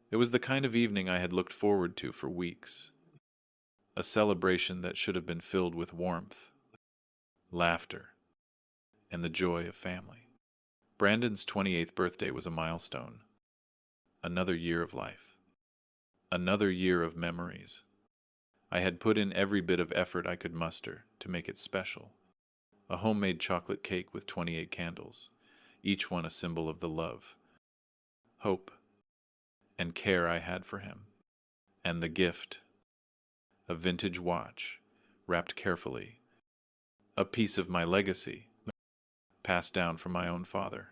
It was the kind of evening I had looked forward to for weeks, a celebration that should have been filled with warmth, laughter, and the joy of family. Brandon's 28th birthday was a milestone, another year of life, another year of memories. I had put in every bit of effort I could muster to make it special. A homemade chocolate cake with 28 candles, each one a symbol of the love, hope, and care I had for him. And the gift, a vintage watch, wrapped carefully, a piece of my legacy, passed down from my own father.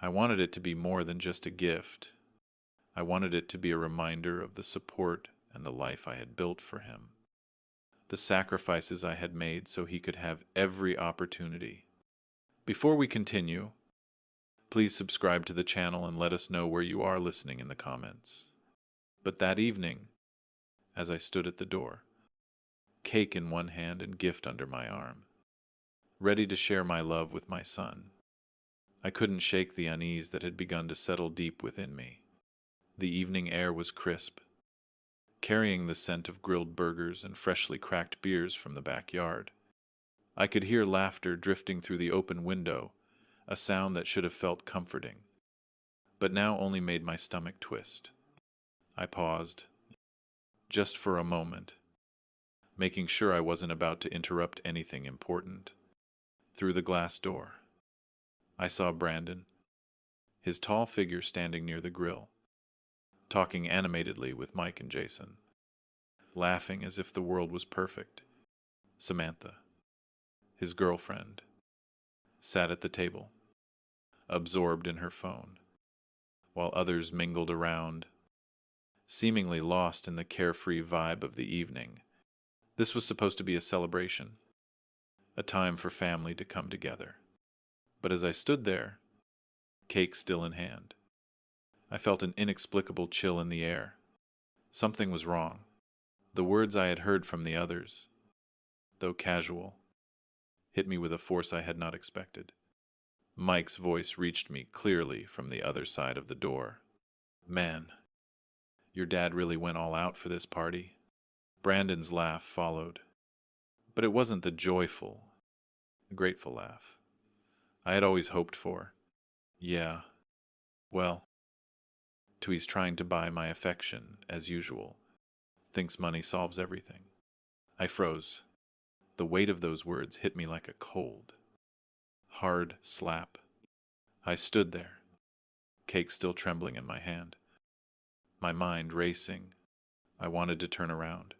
I wanted it to be more than just a gift. I wanted it to be a reminder of the support and the life I had built for him, the sacrifices I had made so he could have every opportunity. Before we continue, please subscribe to the channel and let us know where you are listening in the comments. But that evening, as I stood at the door, cake in one hand and gift under my arm, ready to share my love with my son, I couldn't shake the unease that had begun to settle deep within me. The evening air was crisp, carrying the scent of grilled burgers and freshly cracked beers from the backyard. I could hear laughter drifting through the open window, a sound that should have felt comforting, but now only made my stomach twist. I paused, just for a moment, making sure I wasn't about to interrupt anything important. Through the glass door, I saw Brandon, his tall figure standing near the grill, talking animatedly with Mike and Jason, laughing as if the world was perfect. Samantha, his girlfriend, sat at the table, absorbed in her phone, while others mingled around, seemingly lost in the carefree vibe of the evening. This was supposed to be a celebration, a time for family to come together. But as I stood there, cake still in hand, I felt an inexplicable chill in the air. Something was wrong. The words I had heard from the others, though casual, hit me with a force I had not expected. Mike's voice reached me clearly from the other side of the door. "Man, your dad really went all out for this party." Brandon's laugh followed, but it wasn't the joyful, grateful laugh I had always hoped for. "Yeah, well, he's trying to buy my affection, as usual. Thinks money solves everything." I froze. The weight of those words hit me like a cold, hard slap. I stood there, cake still trembling in my hand, my mind racing. I wanted to turn around,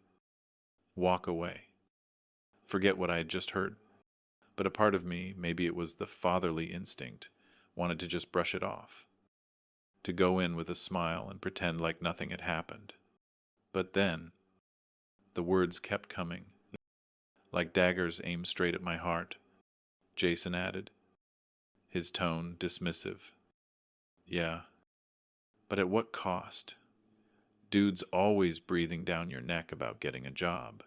walk away, forget what I had just heard. But a part of me, maybe it was the fatherly instinct, wanted to just brush it off, to go in with a smile and pretend like nothing had happened. But then, the words kept coming, like daggers aimed straight at my heart. Jason added, his tone dismissive. "Yeah, but at what cost? Dudes always breathing down your neck about getting a job,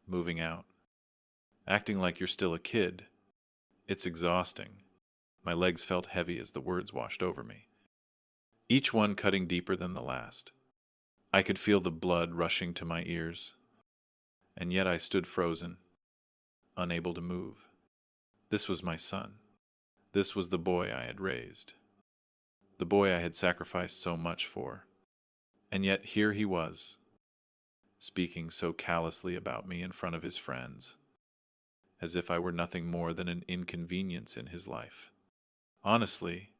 moving out, acting like you're still a kid. It's exhausting." My legs felt heavy as the words washed over me, each one cutting deeper than the last. I could feel the blood rushing to my ears, and yet I stood frozen, unable to move. This was my son. This was the boy I had raised, the boy I had sacrificed so much for. And yet here he was, speaking so callously about me in front of his friends, as if I were nothing more than an inconvenience in his life. "Honestly,"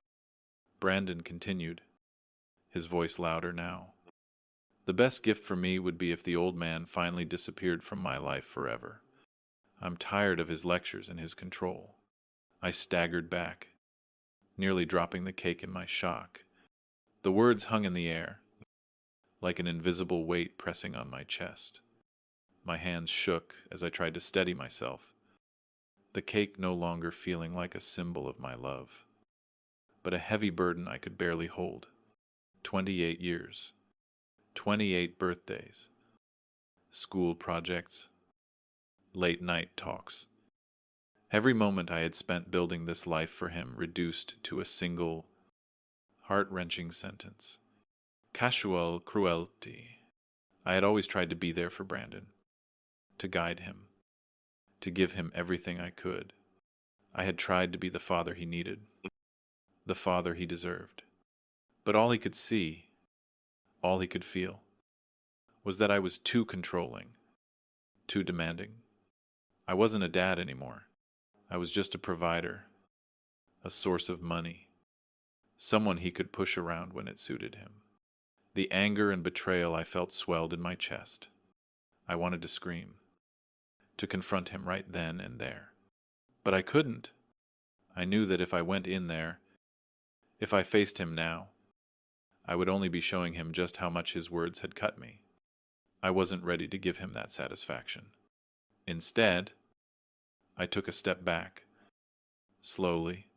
Brandon continued, his voice louder now, "the best gift for me would be if the old man finally disappeared from my life forever. I'm tired of his lectures and his control." I staggered back, nearly dropping the cake in my shock. The words hung in the air, like an invisible weight pressing on my chest. My hands shook as I tried to steady myself, the cake no longer feeling like a symbol of my love, but a heavy burden I could barely hold. 28 years, 28 birthdays, school projects, late night talks. Every moment I had spent building this life for him reduced to a single, heart-wrenching sentence. Casual cruelty. I had always tried to be there for Brandon, to guide him, to give him everything I could. I had tried to be the father he needed, the father he deserved. But all he could see, all he could feel, was that I was too controlling, too demanding. I wasn't a dad anymore. I was just a provider, a source of money, someone he could push around when it suited him. The anger and betrayal I felt swelled in my chest. I wanted to scream, to confront him right then and there. But I couldn't. I knew that if I went in there, if I faced him now, I would only be showing him just how much his words had cut me. I wasn't ready to give him that satisfaction. Instead, I took a step back, slowly,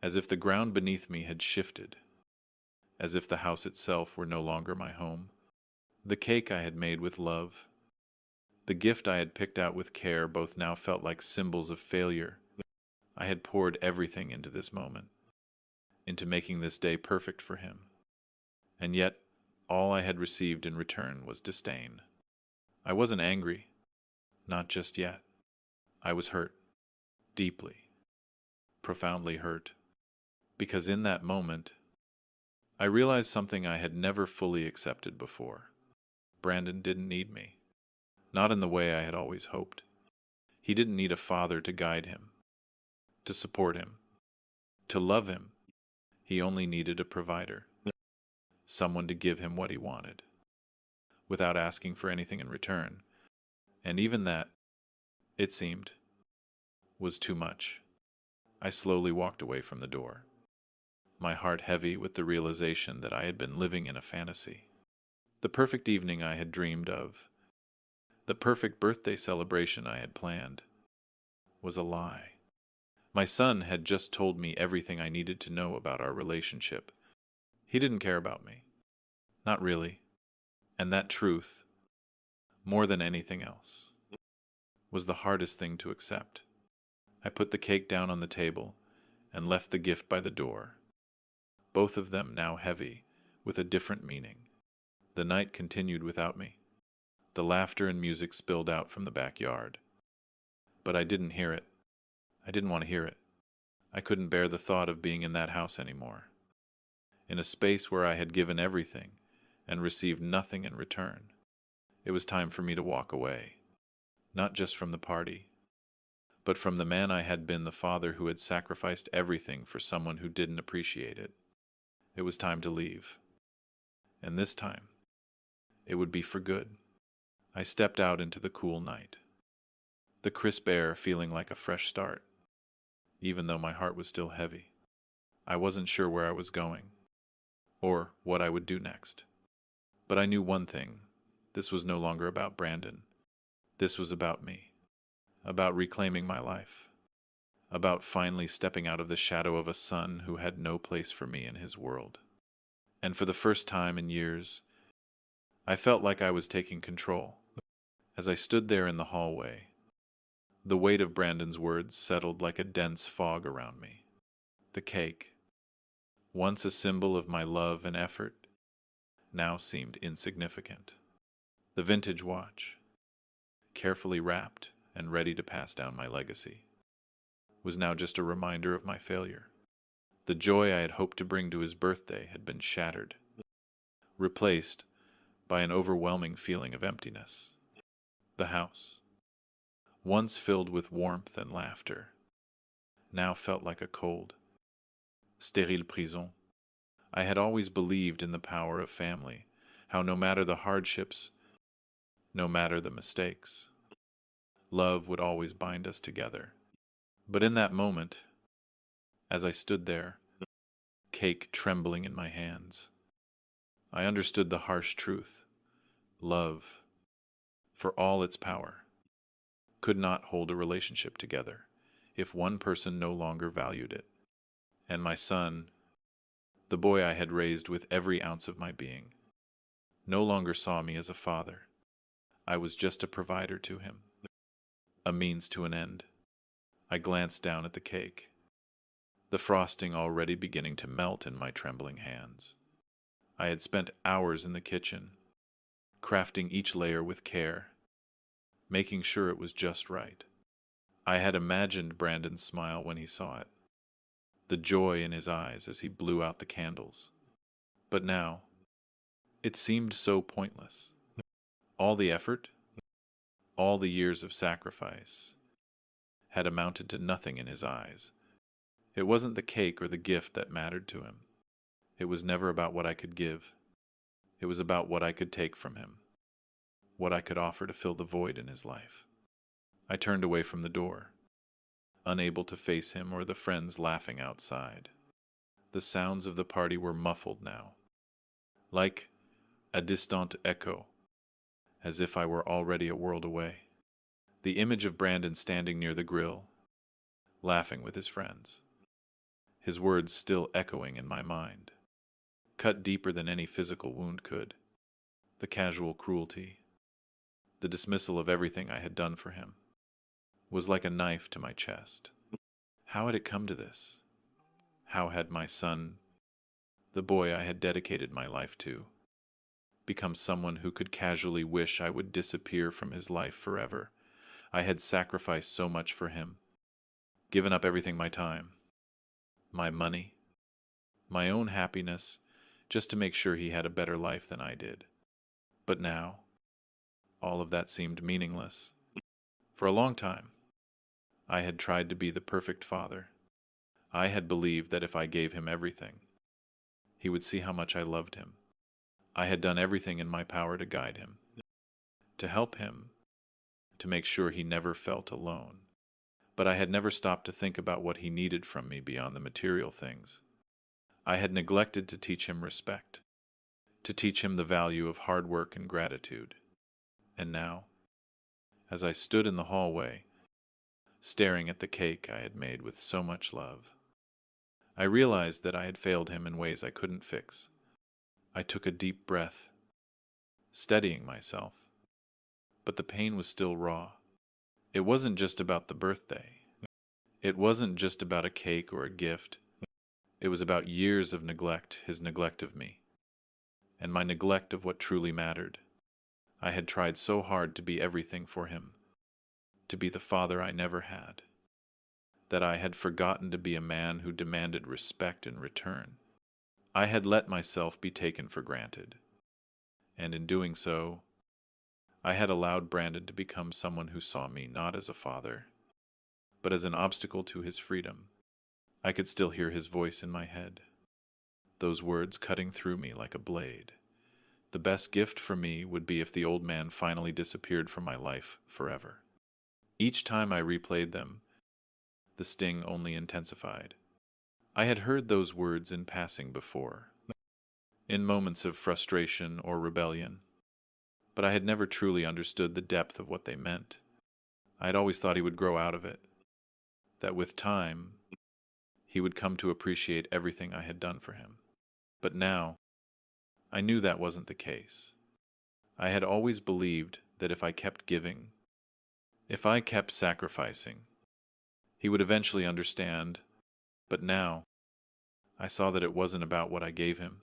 as if the ground beneath me had shifted, as if the house itself were no longer my home. The cake I had made with love, the gift I had picked out with care, both now felt like symbols of failure. I had poured everything into this moment, into making this day perfect for him. And yet, all I had received in return was disdain. I wasn't angry, not just yet. I was hurt, deeply, profoundly hurt, because in that moment, I realized something I had never fully accepted before. Brandon didn't need me, not in the way I had always hoped. He didn't need a father to guide him, to support him, to love him. He only needed a provider, someone to give him what he wanted, without asking for anything in return. And even that, it seemed, was too much. I slowly walked away from the door, my heart heavy with the realization that I had been living in a fantasy. The perfect evening I had dreamed of, the perfect birthday celebration I had planned, was a lie. My son had just told me everything I needed to know about our relationship. He didn't care about me. Not really. And that truth, more than anything else, was the hardest thing to accept. I put the cake down on the table and left the gift by the door, both of them now heavy with a different meaning. The night continued without me. The laughter and music spilled out from the backyard. But I didn't hear it. I didn't want to hear it. I couldn't bear the thought of being in that house anymore, in a space where I had given everything and received nothing in return. It was time for me to walk away, not just from the party, but from the man I had been, the father who had sacrificed everything for someone who didn't appreciate it. It was time to leave. And this time, it would be for good. I stepped out into the cool night, the crisp air feeling like a fresh start, even though my heart was still heavy. I wasn't sure where I was going, or what I would do next. But I knew one thing. This was no longer about Brandon. This was about me, about reclaiming my life, about finally stepping out of the shadow of a son who had no place for me in his world. And for the first time in years, I felt like I was taking control. As I stood there in the hallway, the weight of Brandon's words settled like a dense fog around me. The cake, once a symbol of my love and effort, now seemed insignificant. The vintage watch, carefully wrapped and ready to pass down my legacy, was now just a reminder of my failure. The joy I had hoped to bring to his birthday had been shattered, replaced by an overwhelming feeling of emptiness. The house, once filled with warmth and laughter, now felt like a cold, sterile prison. I had always believed in the power of family, how no matter the hardships, no matter the mistakes, love would always bind us together. But in that moment, as I stood there, cake trembling in my hands, I understood the harsh truth. Love, for all its power, could not hold a relationship together if one person no longer valued it. And my son, the boy I had raised with every ounce of my being, no longer saw me as a father. I was just a provider to him, a means to an end. I glanced down at the cake, the frosting already beginning to melt in my trembling hands. I had spent hours in the kitchen, crafting each layer with care, making sure it was just right. I had imagined Brandon's smile when he saw it, the joy in his eyes as he blew out the candles. But now, it seemed so pointless. All the effort, all the years of sacrifice, had amounted to nothing in his eyes. It wasn't the cake or the gift that mattered to him. It was never about what I could give. It was about what I could take from him, what I could offer to fill the void in his life. I turned away from the door, unable to face him or the friends laughing outside. The sounds of the party were muffled now, like a distant echo, as if I were already a world away. The image of Brandon standing near the grill, laughing with his friends, his words still echoing in my mind, cut deeper than any physical wound could. The casual cruelty, the dismissal of everything I had done for him, was like a knife to my chest. How had it come to this? How had my son, the boy I had dedicated my life to, become someone who could casually wish I would disappear from his life forever? I had sacrificed so much for him, given up everything, my time, my money, my own happiness, just to make sure he had a better life than I did. But now, all of that seemed meaningless. For a long time, I had tried to be the perfect father. I had believed that if I gave him everything, he would see how much I loved him. I had done everything in my power to guide him, to help him, to make sure he never felt alone. But I had never stopped to think about what he needed from me beyond the material things. I had neglected to teach him respect, to teach him the value of hard work and gratitude. And now, as I stood in the hallway, staring at the cake I had made with so much love, I realized that I had failed him in ways I couldn't fix. I took a deep breath, steadying myself, but the pain was still raw. It wasn't just about the birthday. It wasn't just about a cake or a gift. It was about years of neglect, his neglect of me, and my neglect of what truly mattered. I had tried so hard to be everything for him, to be the father I never had, that I had forgotten to be a man who demanded respect in return. I had let myself be taken for granted, and in doing so, I had allowed Brandon to become someone who saw me not as a father, but as an obstacle to his freedom. I could still hear his voice in my head, those words cutting through me like a blade. The best gift for me would be if the old man finally disappeared from my life forever. Each time I replayed them, the sting only intensified. I had heard those words in passing before, in moments of frustration or rebellion, but I had never truly understood the depth of what they meant. I had always thought he would grow out of it, that with time, he would come to appreciate everything I had done for him. But now, I knew that wasn't the case. I had always believed that if I kept giving, if I kept sacrificing, he would eventually understand. But now, I saw that it wasn't about what I gave him.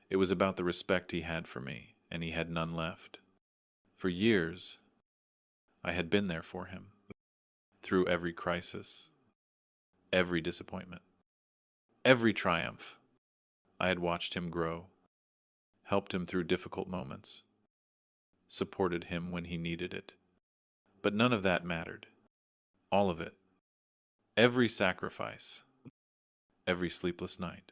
It was about the respect he had for me, and he had none left. For years, I had been there for him, through every crisis, every disappointment, every triumph. I had watched him grow, helped him through difficult moments, supported him when he needed it. But none of that mattered. All of it. Every sacrifice, every sleepless night,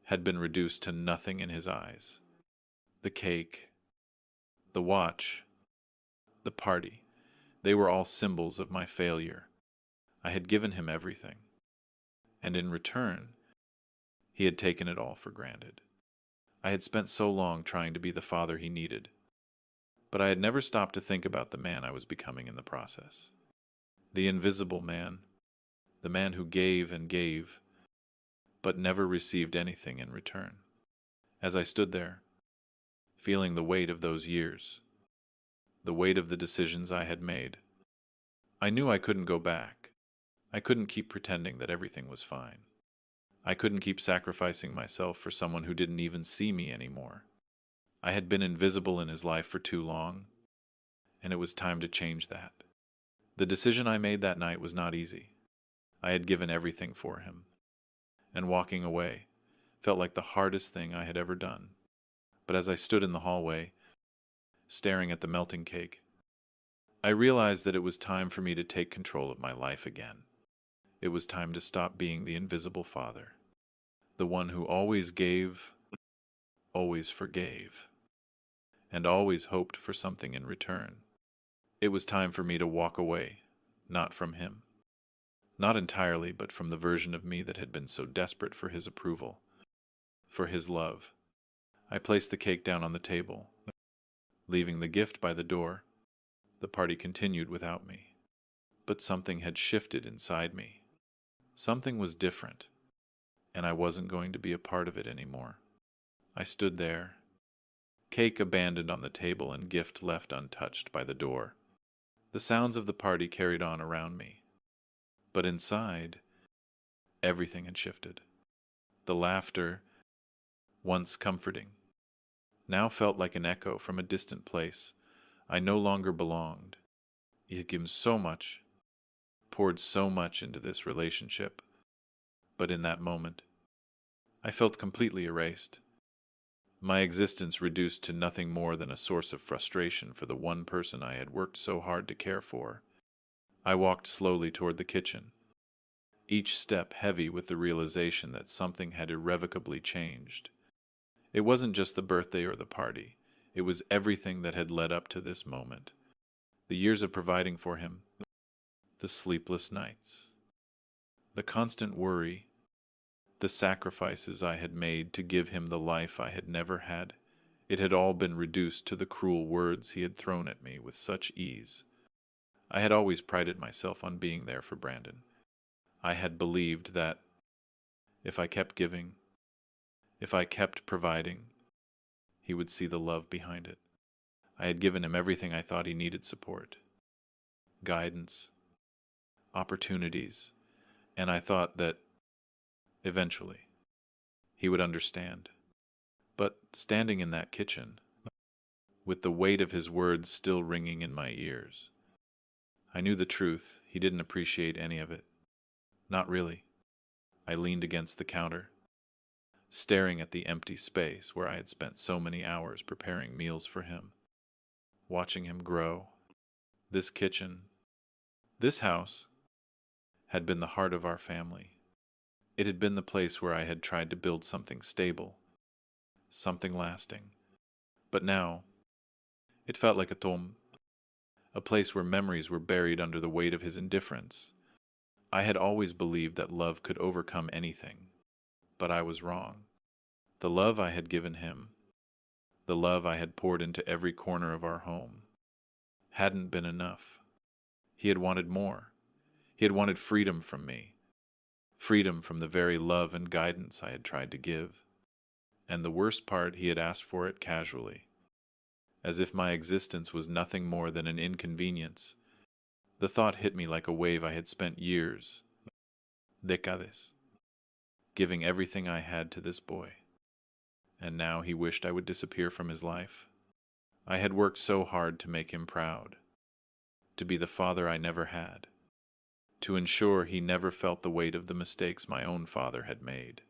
had been reduced to nothing in his eyes. The cake, the watch, the party, they were all symbols of my failure. I had given him everything, and in return, he had taken it all for granted. I had spent so long trying to be the father he needed, but I had never stopped to think about the man I was becoming in the process. The invisible man, the man who gave and gave, but never received anything in return. As I stood there, feeling the weight of those years, the weight of the decisions I had made, I knew I couldn't go back. I couldn't keep pretending that everything was fine. I couldn't keep sacrificing myself for someone who didn't even see me anymore. I had been invisible in his life for too long, and it was time to change that. The decision I made that night was not easy. I had given everything for him, and walking away felt like the hardest thing I had ever done. But as I stood in the hallway, staring at the melting cake, I realized that it was time for me to take control of my life again. It was time to stop being the invisible father, the one who always gave, always forgave, and always hoped for something in return. It was time for me to walk away, not from him. Not entirely, but from the version of me that had been so desperate for his approval, for his love. I placed the cake down on the table, leaving the gift by the door. The party continued without me. But something had shifted inside me. Something was different, and I wasn't going to be a part of it anymore. I stood there, cake abandoned on the table and gift left untouched by the door. The sounds of the party carried on around me. But inside, everything had shifted. The laughter, once comforting, now felt like an echo from a distant place. I no longer belonged. He had given so much, poured so much into this relationship. But in that moment, I felt completely erased. My existence reduced to nothing more than a source of frustration for the one person I had worked so hard to care for. I walked slowly toward the kitchen, each step heavy with the realization that something had irrevocably changed. It wasn't just the birthday or the party. It was everything that had led up to this moment. The years of providing for him, the sleepless nights, the constant worry, the sacrifices I had made to give him the life I had never had. It had all been reduced to the cruel words he had thrown at me with such ease. I had always prided myself on being there for Brandon. I had believed that if I kept giving, if I kept providing, he would see the love behind it. I had given him everything I thought he needed: support, guidance, opportunities, and I thought that eventually he would understand. But standing in that kitchen, with the weight of his words still ringing in my ears, I knew the truth. He didn't appreciate any of it. Not really. I leaned against the counter, staring at the empty space where I had spent so many hours preparing meals for him, watching him grow. This kitchen, this house, had been the heart of our family. It had been the place where I had tried to build something stable, something lasting. But now, it felt like a tomb, a place where memories were buried under the weight of his indifference. I had always believed that love could overcome anything, but I was wrong. The love I had given him, the love I had poured into every corner of our home, hadn't been enough. He had wanted more. He had wanted freedom from me, freedom from the very love and guidance I had tried to give. And the worst part, he had asked for it casually, as if my existence was nothing more than an inconvenience. The thought hit me like a wave. I had spent years, décades, giving everything I had to this boy, and now he wished I would disappear from his life. I had worked so hard to make him proud, to be the father I never had, to ensure he never felt the weight of the mistakes my own father had made.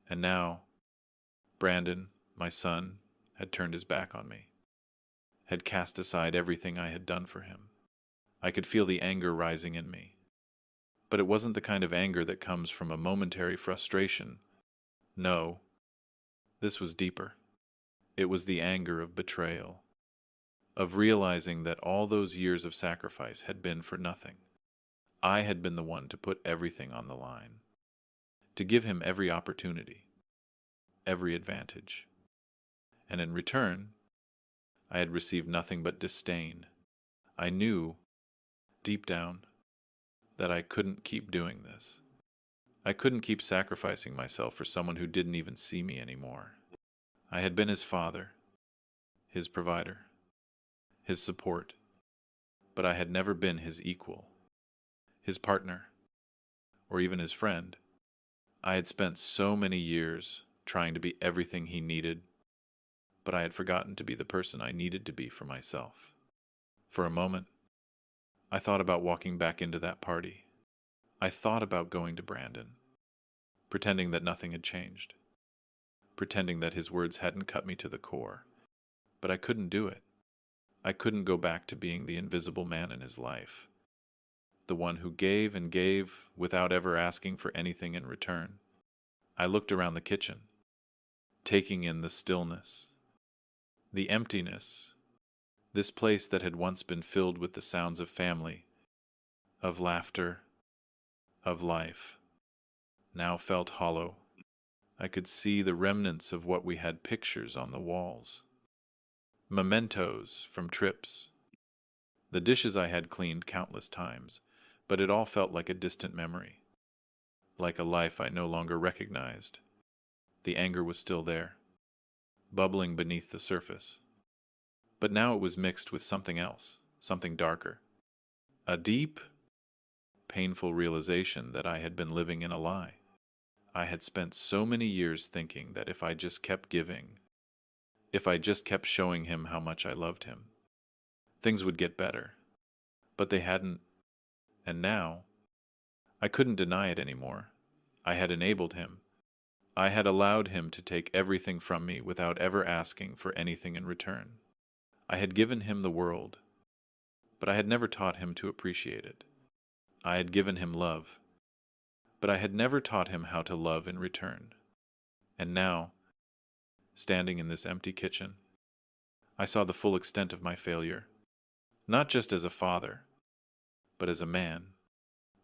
And now, Brandon, my son, had turned his back on me, had cast aside everything I had done for him. I could feel the anger rising in me. But it wasn't the kind of anger that comes from a momentary frustration. No, this was deeper. It was the anger of betrayal, of realizing that all those years of sacrifice had been for nothing. I had been the one to put everything on the line, to give him every opportunity, every advantage. And in return, I had received nothing but disdain. I knew, deep down, that I couldn't keep doing this. I couldn't keep sacrificing myself for someone who didn't even see me anymore. I had been his father, his provider, his support, but I had never been his equal, his partner, or even his friend. I had spent so many years trying to be everything he needed, but I had forgotten to be the person I needed to be for myself. For a moment, I thought about walking back into that party. I thought about going to Brandon, pretending that nothing had changed, pretending that his words hadn't cut me to the core. But I couldn't do it. I couldn't go back to being the invisible man in his life, the one who gave and gave without ever asking for anything in return. I looked around the kitchen, taking in the stillness, the emptiness, this place that had once been filled with the sounds of family, of laughter, of life, now felt hollow. I could see the remnants of what we had pictures on the walls, mementos from trips, the dishes I had cleaned countless times, but it all felt like a distant memory, like a life I no longer recognized. The anger was still there, bubbling beneath the surface. But now it was mixed with something else, something darker. A deep, painful realization that I had been living in a lie. I had spent so many years thinking that if I just kept giving, if I just kept showing him how much I loved him, things would get better. But they hadn't, and now, I couldn't deny it anymore. I had enabled him. I had allowed him to take everything from me without ever asking for anything in return. I had given him the world, but I had never taught him to appreciate it. I had given him love, but I had never taught him how to love in return. And now, standing in this empty kitchen, I saw the full extent of my failure. Not just as a father, but as a man.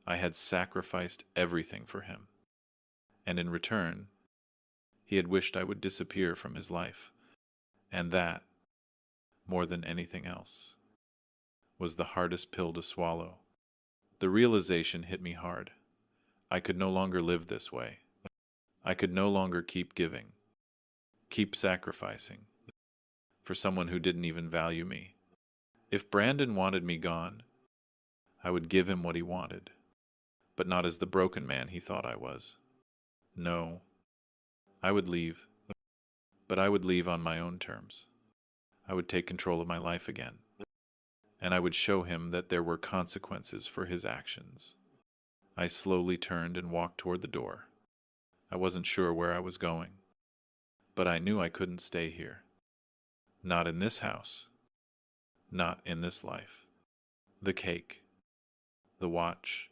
I had sacrificed everything for him. And in return, he had wished I would disappear from his life. And that, more than anything else, was the hardest pill to swallow. The realization hit me hard. I could no longer live this way. I could no longer keep giving, keep sacrificing, for someone who didn't even value me. If Brandon wanted me gone, I would give him what he wanted, but not as the broken man he thought I was. No, I would leave, but I would leave on my own terms. I would take control of my life again, and I would show him that there were consequences for his actions. I slowly turned and walked toward the door. I wasn't sure where I was going, but I knew I couldn't stay here. Not in this house. Not in this life. The cake, the watch,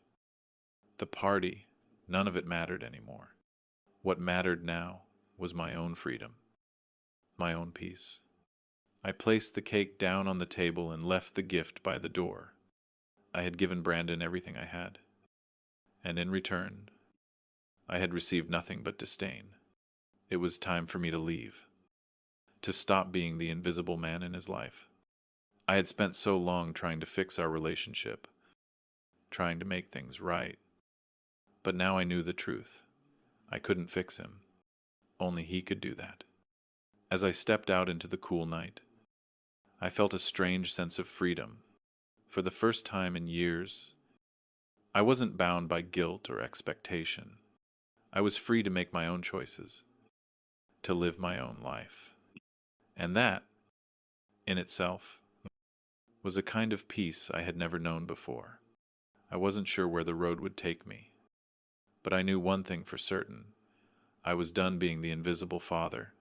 the party, none of it mattered anymore. What mattered now was my own freedom, my own peace. I placed the cake down on the table and left the gift by the door. I had given Brandon everything I had, and in return, I had received nothing but disdain. It was time for me to leave, to stop being the invisible man in his life. I had spent so long trying to fix our relationship, trying to make things right. But now I knew the truth. I couldn't fix him. Only he could do that. As I stepped out into the cool night, I felt a strange sense of freedom. For the first time in years, I wasn't bound by guilt or expectation. I was free to make my own choices, to live my own life. And that, in itself, was a kind of peace I had never known before. I wasn't sure where the road would take me, but I knew one thing for certain. I was done being the invisible father,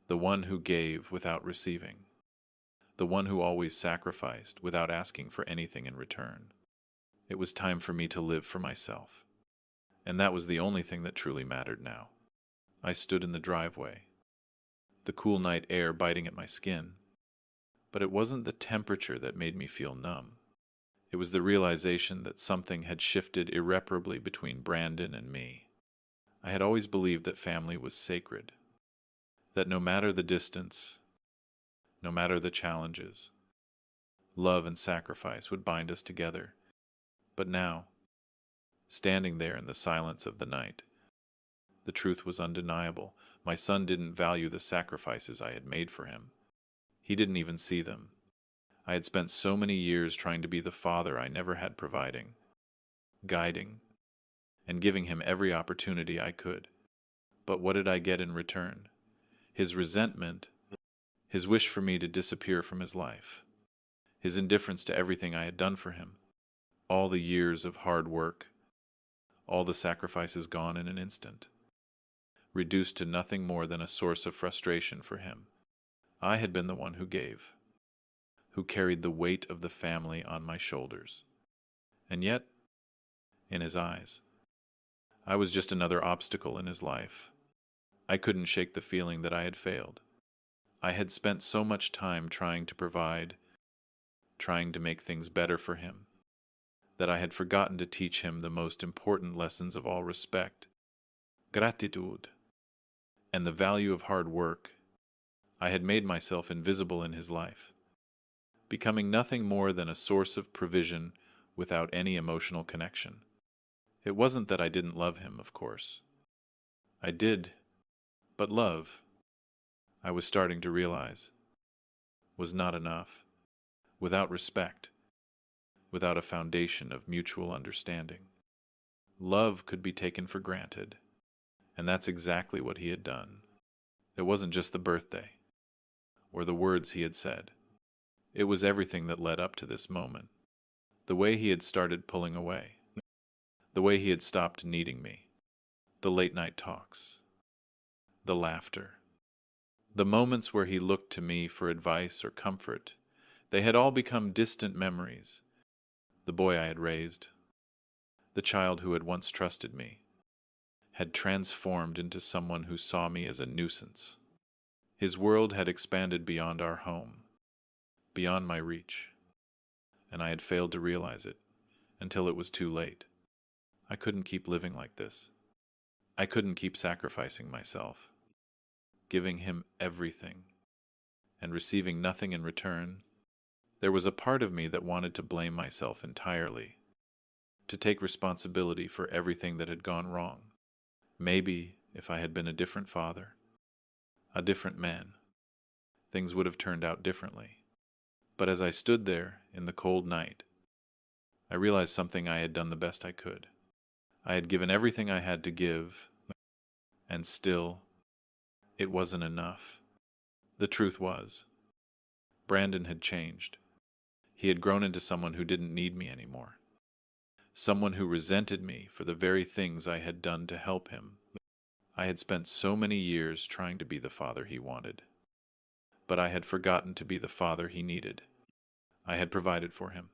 the one who gave without receiving, the one who always sacrificed without asking for anything in return. It was time for me to live for myself, and that was the only thing that truly mattered now. I stood in the driveway, the cool night air biting at my skin, but it wasn't the temperature that made me feel numb. It was the realization that something had shifted irreparably between Brandon and me. I had always believed that family was sacred, that no matter the distance, no matter the challenges, love and sacrifice would bind us together. But now, standing there in the silence of the night, the truth was undeniable. My son didn't value the sacrifices I had made for him. He didn't even see them. I had spent so many years trying to be the father I never had providing, guiding, and giving him every opportunity I could. But what did I get in return? His resentment, his wish for me to disappear from his life, his indifference to everything I had done for him, all the years of hard work, all the sacrifices gone in an instant, reduced to nothing more than a source of frustration for him. I had been the one who gave, who carried the weight of the family on my shoulders. And yet, in his eyes, I was just another obstacle in his life. I couldn't shake the feeling that I had failed. I had spent so much time trying to provide, trying to make things better for him, that I had forgotten to teach him the most important lessons of all: respect, gratitude, and the value of hard work. I had made myself invisible in his life, becoming nothing more than a source of provision without any emotional connection. It wasn't that I didn't love him, of course. I did, but love, I was starting to realize, was not enough. Without respect, without a foundation of mutual understanding, love could be taken for granted, and that's exactly what he had done. It wasn't just the birthday, or the words he had said. It was everything that led up to this moment. The way he had started pulling away, the way he had stopped needing me, the late-night talks, the laughter, the moments where he looked to me for advice or comfort. They had all become distant memories. The boy I had raised, the child who had once trusted me, had transformed into someone who saw me as a nuisance. His world had expanded beyond our home, beyond my reach, and I had failed to realize it until it was too late. I couldn't keep living like this. I couldn't keep sacrificing myself, giving him everything, and receiving nothing in return. There was a part of me that wanted to blame myself entirely, to take responsibility for everything that had gone wrong. Maybe if I had been a different father, a different man, things would have turned out differently. But as I stood there in the cold night, I realized something: I had done the best I could. I had given everything I had to give, and still, it wasn't enough. The truth was, Brandon had changed. He had grown into someone who didn't need me anymore. Someone who resented me for the very things I had done to help him. I had spent so many years trying to be the father he wanted, but I had forgotten to be the father he needed. I had provided for him,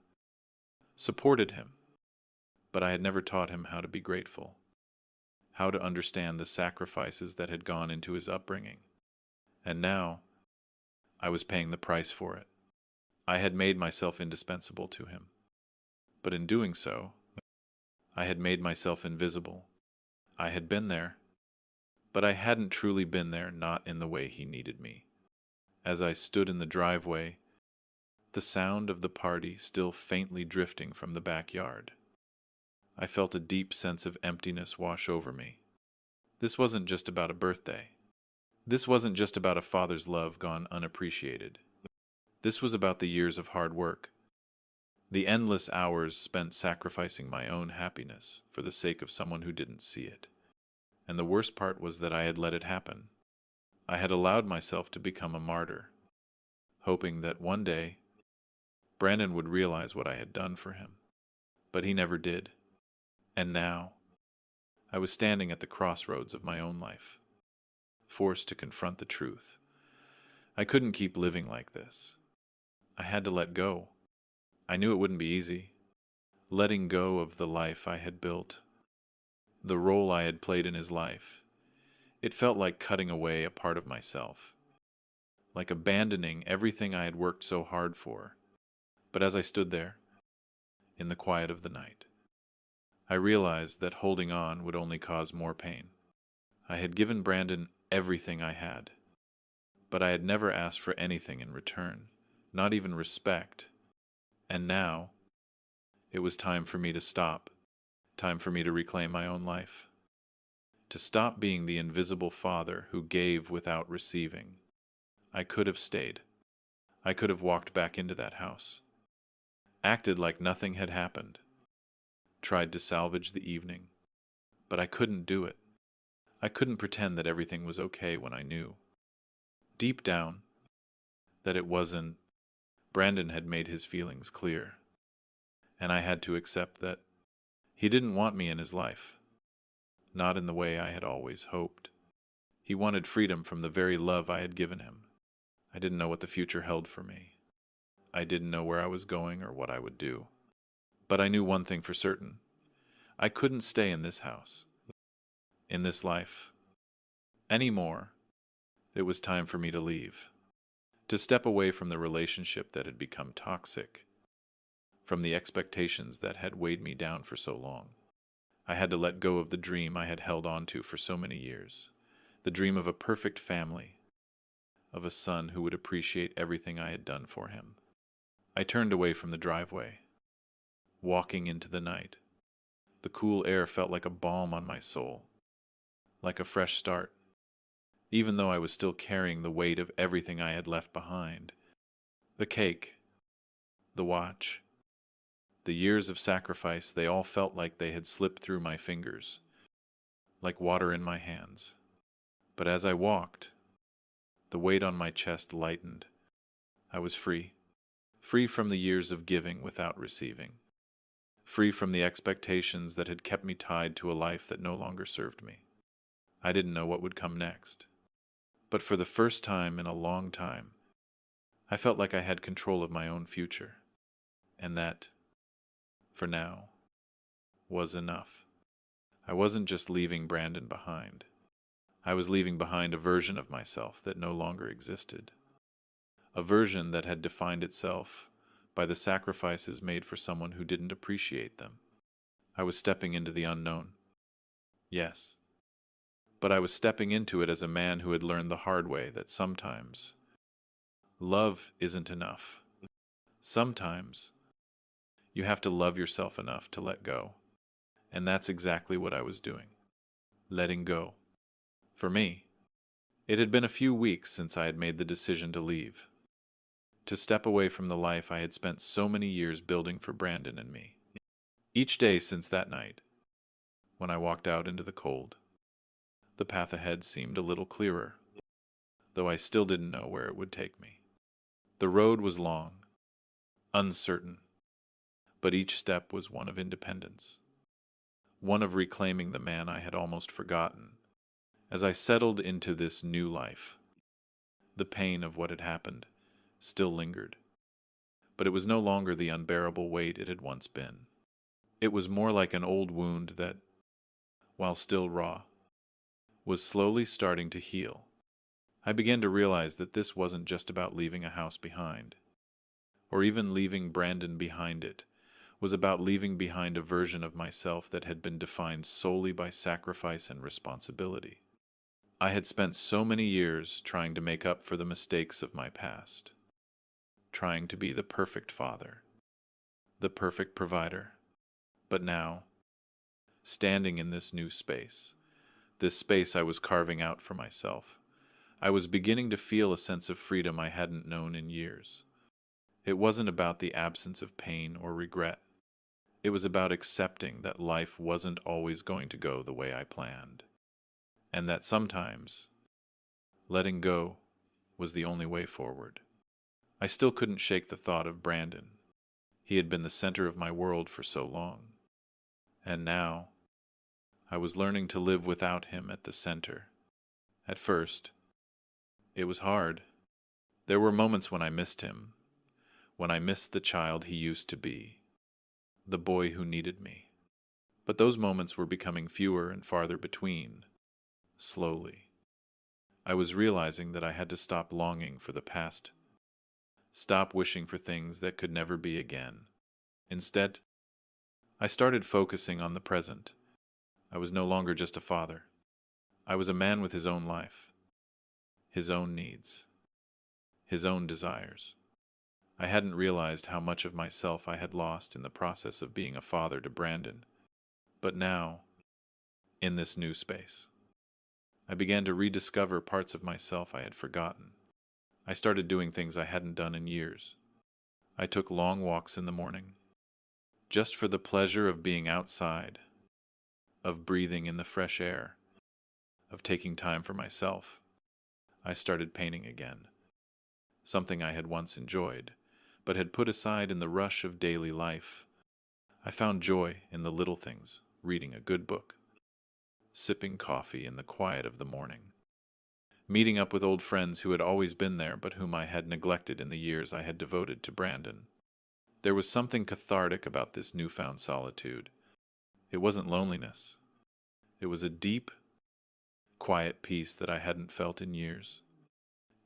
supported him, but I had never taught him how to be grateful, how to understand the sacrifices that had gone into his upbringing. And now, I was paying the price for it. I had made myself indispensable to him, but in doing so, I had made myself invisible. I had been there, but I hadn't truly been there, not in the way he needed me. As I stood in the driveway, the sound of the party still faintly drifting from the backyard, I felt a deep sense of emptiness wash over me. This wasn't just about a birthday. This wasn't just about a father's love gone unappreciated. This was about the years of hard work, the endless hours spent sacrificing my own happiness for the sake of someone who didn't see it. And the worst part was that I had let it happen. I had allowed myself to become a martyr, hoping that one day Brandon would realize what I had done for him. But he never did. And now, I was standing at the crossroads of my own life, forced to confront the truth. I couldn't keep living like this. I had to let go. I knew it wouldn't be easy. Letting go of the life I had built, the role I had played in his life. It felt like cutting away a part of myself, like abandoning everything I had worked so hard for. But as I stood there, in the quiet of the night, I realized that holding on would only cause more pain. I had given Brandon everything I had, but I had never asked for anything in return, not even respect. And now, it was time for me to stop, time for me to reclaim my own life, to stop being the invisible father who gave without receiving. I could have stayed. I could have walked back into that house, acted like nothing had happened, tried to salvage the evening, But I couldn't do it. I couldn't pretend that everything was okay when I knew, deep down, that it wasn't. Brandon had made his feelings clear, and I had to accept that he didn't want me in his life, not in the way I had always hoped. He wanted freedom from the very love I had given him. I didn't know what the future held for me. I didn't know where I was going or what I would do. But I knew one thing for certain. I couldn't stay in this house, in this life, anymore. It was time for me to leave, to step away from the relationship that had become toxic, from the expectations that had weighed me down for so long. I had to let go of the dream I had held on to for so many years, the dream of a perfect family, of a son who would appreciate everything I had done for him. I turned away from the driveway, walking into the night. The cool air felt like a balm on my soul, like a fresh start, even though I was still carrying the weight of everything I had left behind. The cake, the watch, the years of sacrifice, they all felt like they had slipped through my fingers, like water in my hands. But as I walked, the weight on my chest lightened. I was free, free from the years of giving without receiving, free from the expectations that had kept me tied to a life that no longer served me. I didn't know what would come next, but for the first time in a long time, I felt like I had control of my own future, and that, for now, was enough. I wasn't just leaving Brandon behind. I was leaving behind a version of myself that no longer existed, a version that had defined itself by the sacrifices made for someone who didn't appreciate them. I was stepping into the unknown. Yes, but I was stepping into it as a man who had learned the hard way that sometimes love isn't enough. Sometimes you have to love yourself enough to let go. And that's exactly what I was doing. Letting go. For me, it had been a few weeks since I had made the decision to leave, to step away from the life I had spent so many years building for Brandon and me. Each day since that night, when I walked out into the cold, the path ahead seemed a little clearer, though I still didn't know where it would take me. The road was long, uncertain, but each step was one of independence, one of reclaiming the man I had almost forgotten. As I settled into this new life, the pain of what had happened still lingered, but it was no longer the unbearable weight it had once been. It was more like an old wound that, while still raw, was slowly starting to heal. I began to realize that this wasn't just about leaving a house behind, or even leaving Brandon behind. It was about leaving behind a version of myself that had been defined solely by sacrifice and responsibility. I had spent so many years trying to make up for the mistakes of my past, trying to be the perfect father, the perfect provider. But now, standing in this new space, this space I was carving out for myself, I was beginning to feel a sense of freedom I hadn't known in years. It wasn't about the absence of pain or regret. It was about accepting that life wasn't always going to go the way I planned, and that sometimes letting go was the only way forward. I still couldn't shake the thought of Brandon. He had been the center of my world for so long, and now I was learning to live without him at the center. At first, it was hard. There were moments when I missed him, when I missed the child he used to be, the boy who needed me. But those moments were becoming fewer and farther between. Slowly, I was realizing that I had to stop longing for the past, stop wishing for things that could never be again. Instead, I started focusing on the present. I was no longer just a father. I was a man with his own life, his own needs, his own desires. I hadn't realized how much of myself I had lost in the process of being a father to Brandon. But now, in this new space, I began to rediscover parts of myself I had forgotten. I started doing things I hadn't done in years. I took long walks in the morning, just for the pleasure of being outside, of breathing in the fresh air, of taking time for myself. I started painting again, something I had once enjoyed, but had put aside in the rush of daily life. I found joy in the little things, reading a good book, sipping coffee in the quiet of the morning, meeting up with old friends who had always been there but whom I had neglected in the years I had devoted to Brandon. There was something cathartic about this newfound solitude. It wasn't loneliness. It was a deep, quiet peace that I hadn't felt in years.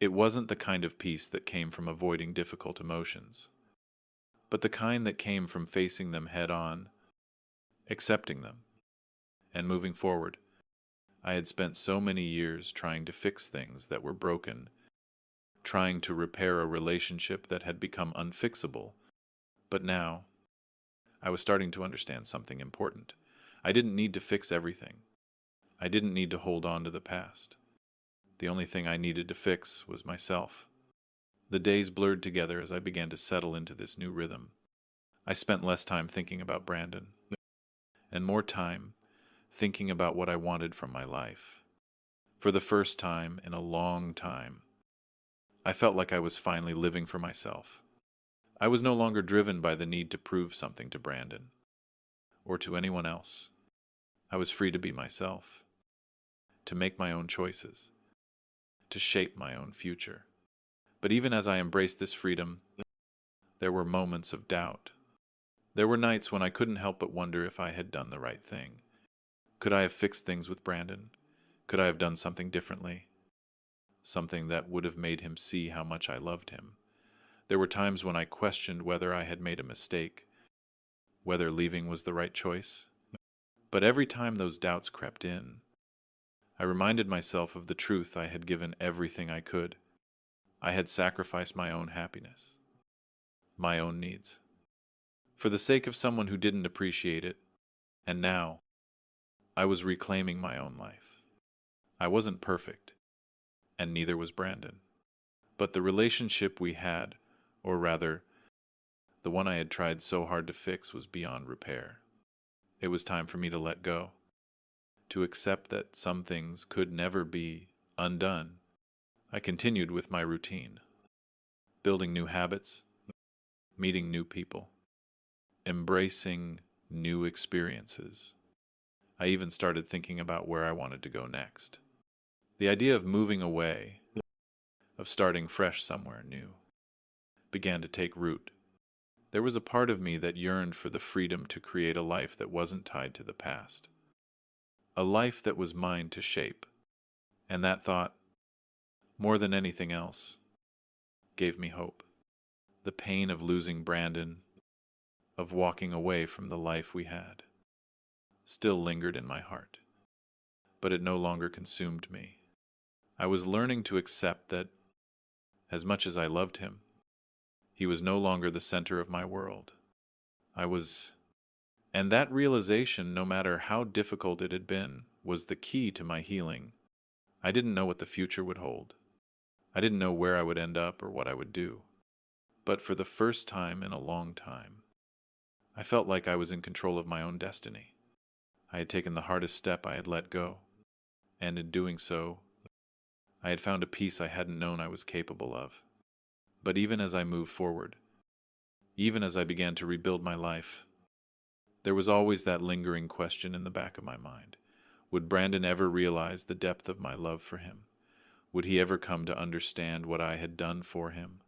It wasn't the kind of peace that came from avoiding difficult emotions, but the kind that came from facing them head on, accepting them, and moving forward. I had spent so many years trying to fix things that were broken, trying to repair a relationship that had become unfixable. But now, I was starting to understand something important. I didn't need to fix everything. I didn't need to hold on to the past. The only thing I needed to fix was myself. The days blurred together as I began to settle into this new rhythm. I spent less time thinking about Brandon, and more time thinking about what I wanted from my life. For the first time in a long time, I felt like I was finally living for myself. I was no longer driven by the need to prove something to Brandon, or to anyone else. I was free to be myself, to make my own choices, to shape my own future. But even as I embraced this freedom, there were moments of doubt. There were nights when I couldn't help but wonder if I had done the right thing. Could I have fixed things with Brandon? Could I have done something differently? Something that would have made him see how much I loved him. There were times when I questioned whether I had made a mistake, whether leaving was the right choice. But every time those doubts crept in, I reminded myself of the truth. I had given everything I could. I had sacrificed my own happiness, my own needs, for the sake of someone who didn't appreciate it. And now, I was reclaiming my own life. I wasn't perfect, and neither was Brandon. But the relationship we had, or rather, the one I had tried so hard to fix, was beyond repair. It was time for me to let go, to accept that some things could never be undone. I continued with my routine, building new habits, meeting new people, embracing new experiences. I even started thinking about where I wanted to go next. The idea of moving away, of starting fresh somewhere new, began to take root. There was a part of me that yearned for the freedom to create a life that wasn't tied to the past, a life that was mine to shape. And that thought, more than anything else, gave me hope. The pain of losing Brandon, of walking away from the life we had, still lingered in my heart, but it no longer consumed me. I was learning to accept that, as much as I loved him, he was no longer the center of my world. And that realization, no matter how difficult it had been, was the key to my healing. I didn't know what the future would hold. I didn't know where I would end up or what I would do. But for the first time in a long time, I felt like I was in control of my own destiny. I had taken the hardest step. I had let go. And in doing so, I had found a peace I hadn't known I was capable of. But even as I moved forward, even as I began to rebuild my life, there was always that lingering question in the back of my mind. Would Brandon ever realize the depth of my love for him? Would he ever come to understand what I had done for him?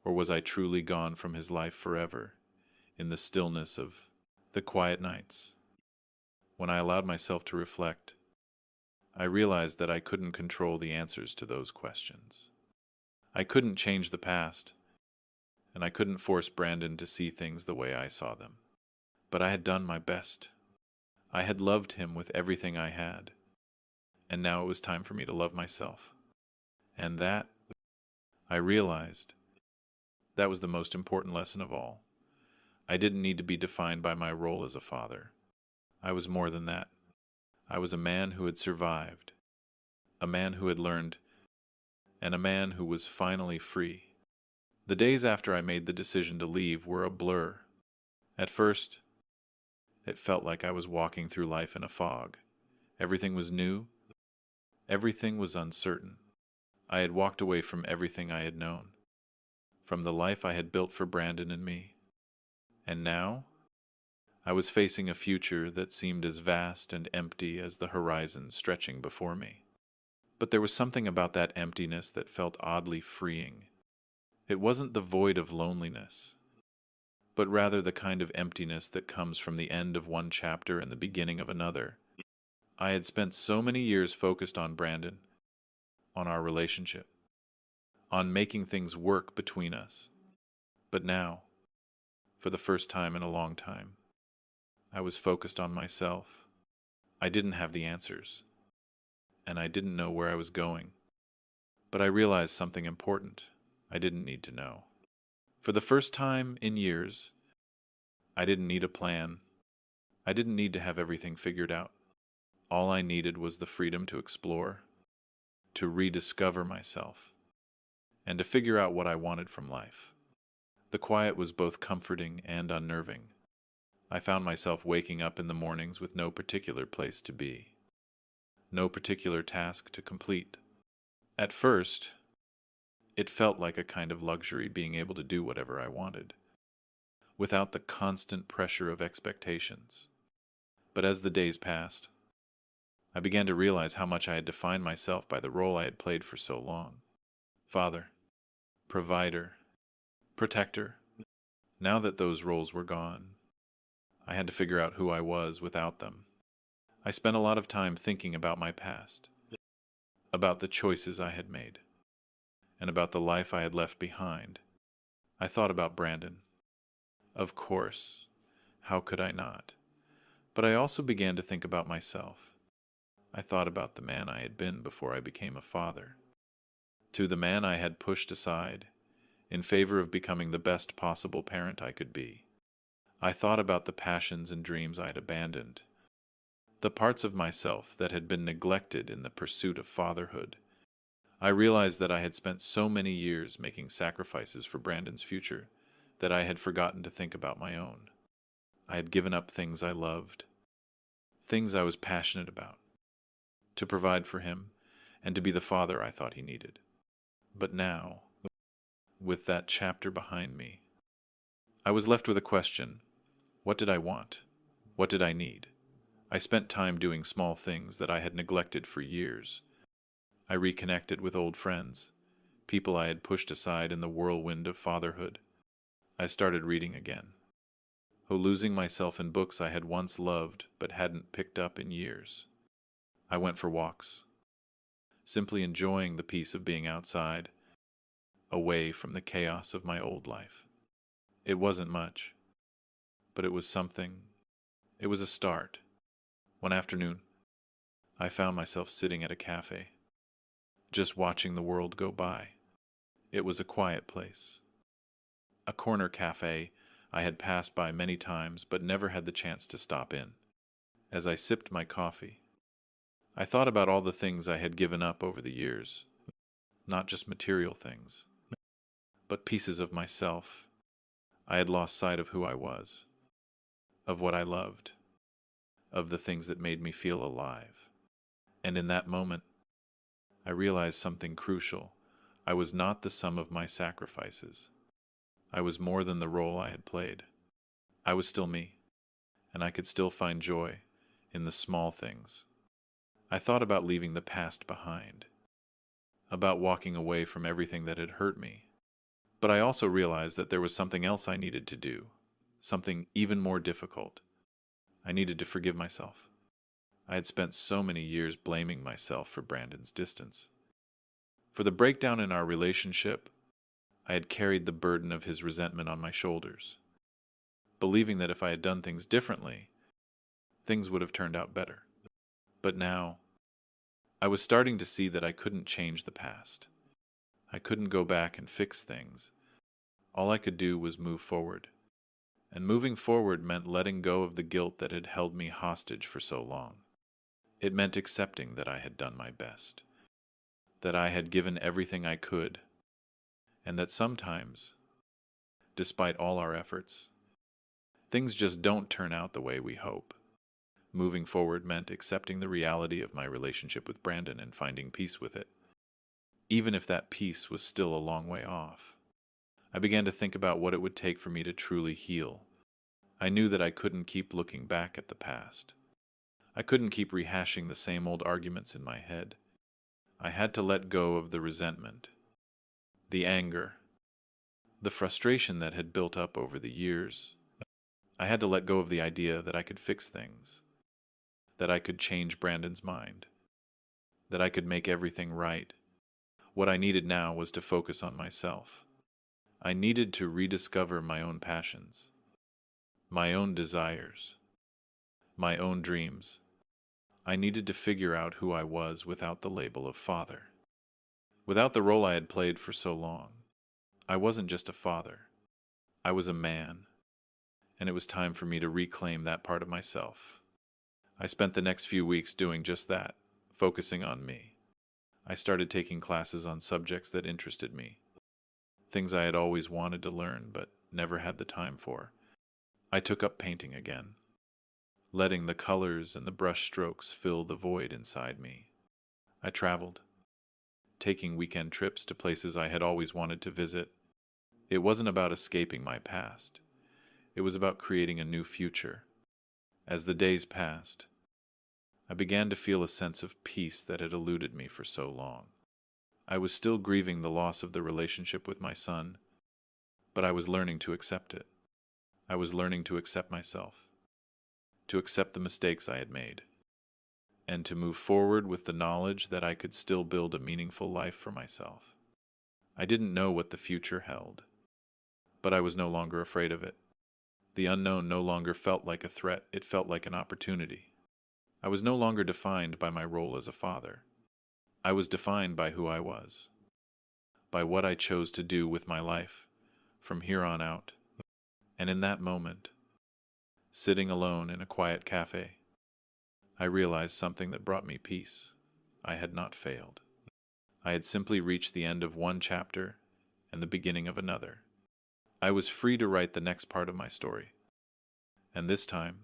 Or was I truly gone from his life forever, in the stillness of the quiet nights? When I allowed myself to reflect, I realized that I couldn't control the answers to those questions. I couldn't change the past, and I couldn't force Brandon to see things the way I saw them. But I had done my best. I had loved him with everything I had, and now it was time for me to love myself. And that, I realized, that was the most important lesson of all. I didn't need to be defined by my role as a father. I was more than that. I was a man who had survived, a man who had learned, and a man who was finally free. The days after I made the decision to leave were a blur. At first, It felt like I was walking through life in a fog. Everything was new, everything was uncertain. I had walked away from everything I had known, from the life I had built for Brandon and me. And now, I was facing a future that seemed as vast and empty as the horizon stretching before me. But there was something about that emptiness that felt oddly freeing. It wasn't the void of loneliness, but rather the kind of emptiness that comes from the end of one chapter and the beginning of another. I had spent so many years focused on Brandon, on our relationship, on making things work between us. But now, for the first time in a long time, I was focused on myself. I didn't have the answers, and I didn't know where I was going. But I realized something important I didn't need to know. For the first time in years, I didn't need a plan. I didn't need to have everything figured out. All I needed was the freedom to explore, to rediscover myself, and to figure out what I wanted from life. The quiet was both comforting and unnerving. I found myself waking up in the mornings with no particular place to be, no particular task to complete. At first, it felt like a kind of luxury being able to do whatever I wanted, without the constant pressure of expectations. But as the days passed, I began to realize how much I had defined myself by the role I had played for so long. Father, provider, protector. Now that those roles were gone, I had to figure out who I was without them. I spent a lot of time thinking about my past, about the choices I had made, and about the life I had left behind. I thought about Brandon. Of course, how could I not? But I also began to think about myself. I thought about the man I had been before I became a father, to the man I had pushed aside in favor of becoming the best possible parent I could be. I thought about the passions and dreams I had abandoned, the parts of myself that had been neglected in the pursuit of fatherhood. I realized that I had spent so many years making sacrifices for Brandon's future that I had forgotten to think about my own. I had given up things I loved, things I was passionate about, to provide for him and to be the father I thought he needed. But now, with that chapter behind me, I was left with a question. What did I want? What did I need? I spent time doing small things that I had neglected for years. I reconnected with old friends, people I had pushed aside in the whirlwind of fatherhood. I started reading again, losing myself in books I had once loved but hadn't picked up in years. I went for walks, simply enjoying the peace of being outside, away from the chaos of my old life. It wasn't much, but it was something. It was a start. One afternoon, I found myself sitting at a cafe, just watching the world go by. It was a quiet place, a corner cafe I had passed by many times but never had the chance to stop in. As I sipped my coffee, I thought about all the things I had given up over the years, not just material things, but pieces of myself. I had lost sight of who I was, of what I loved, of the things that made me feel alive. And in that moment, I realized something crucial. I was not the sum of my sacrifices. I was more than the role I had played. I was still me, and I could still find joy in the small things. I thought about leaving the past behind, about walking away from everything that had hurt me. But I also realized that there was something else I needed to do, something even more difficult. I needed to forgive myself. I had spent so many years blaming myself for Brandon's distance, for the breakdown in our relationship. I had carried the burden of his resentment on my shoulders, believing that if I had done things differently, things would have turned out better. But now, I was starting to see that I couldn't change the past. I couldn't go back and fix things. All I could do was move forward. And moving forward meant letting go of the guilt that had held me hostage for so long. It meant accepting that I had done my best, that I had given everything I could, and that sometimes, despite all our efforts, Things just don't turn out the way we hope. Moving forward meant accepting the reality of my relationship with Brandon and finding peace with it, even if that peace was still a long way off. I began to think about what it would take for me to truly heal. I knew that I couldn't keep looking back at the past. I couldn't keep rehashing the same old arguments in my head. I had to let go of the resentment, the anger, the frustration that had built up over the years. I had to let go of the idea that I could fix things, that I could change Brandon's mind, that I could make everything right. What I needed now was to focus on myself. I needed to rediscover my own passions, my own desires, my own dreams. I needed to figure out who I was without the label of father, without the role I had played for so long. I wasn't just a father. I was a man, and it was time for me to reclaim that part of myself. I spent the next few weeks doing just that, focusing on me. I started taking classes on subjects that interested me, things I had always wanted to learn but never had the time for. I took up painting again, letting the colors and the brush strokes fill the void inside me. I traveled, taking weekend trips to places I had always wanted to visit. It wasn't about escaping my past. It was about creating a new future. As the days passed, I began to feel a sense of peace that had eluded me for so long. I was still grieving the loss of the relationship with my son, but I was learning to accept it. I was learning to accept myself, to accept the mistakes I had made, and to move forward with the knowledge that I could still build a meaningful life for myself. I didn't know what the future held, but I was no longer afraid of it. The unknown no longer felt like a threat, it felt like an opportunity. I was no longer defined by my role as a father. I was defined by who I was, by what I chose to do with my life from here on out. And in that moment, sitting alone in a quiet cafe, I realized something that brought me peace. I had not failed. I had simply reached the end of one chapter and the beginning of another. I was free to write the next part of my story. And this time,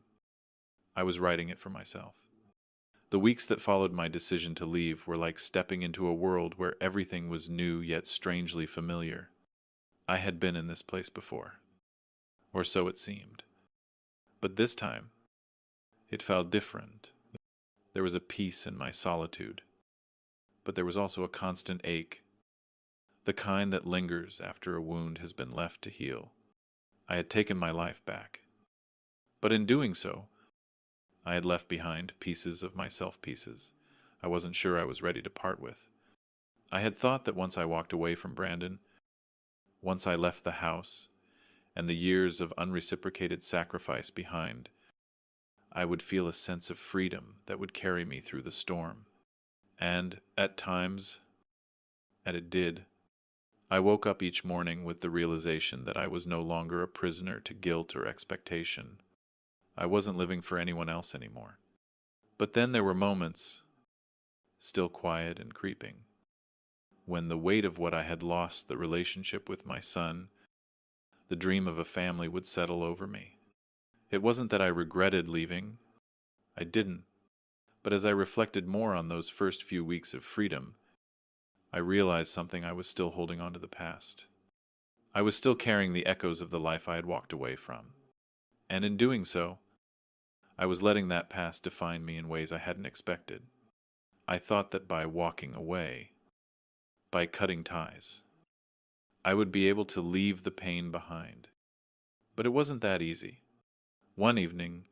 I was writing it for myself. The weeks that followed my decision to leave were like stepping into a world where everything was new yet strangely familiar. I had been in this place before, or so it seemed. But this time, it felt different. There was a peace in my solitude, but there was also a constant ache, the kind that lingers after a wound has been left to heal. I had taken my life back, but in doing so, I had left behind pieces of myself, pieces I wasn't sure I was ready to part with. I had thought that once I walked away from Brandon, once I left the house and the years of unreciprocated sacrifice behind, I would feel a sense of freedom that would carry me through the storm. And at times, and it did, I woke up each morning with the realization that I was no longer a prisoner to guilt or expectation. I wasn't living for anyone else anymore. But then there were moments, still quiet and creeping, when the weight of what I had lost, the relationship with my son, the dream of a family, would settle over me. It wasn't that I regretted leaving. I didn't. But as I reflected more on those first few weeks of freedom, I realized something: I was still holding on to the past. I was still carrying the echoes of the life I had walked away from. And in doing so, I was letting that past define me in ways I hadn't expected. I thought that by walking away, by cutting ties, I would be able to leave the pain behind. But it wasn't that easy. One evening,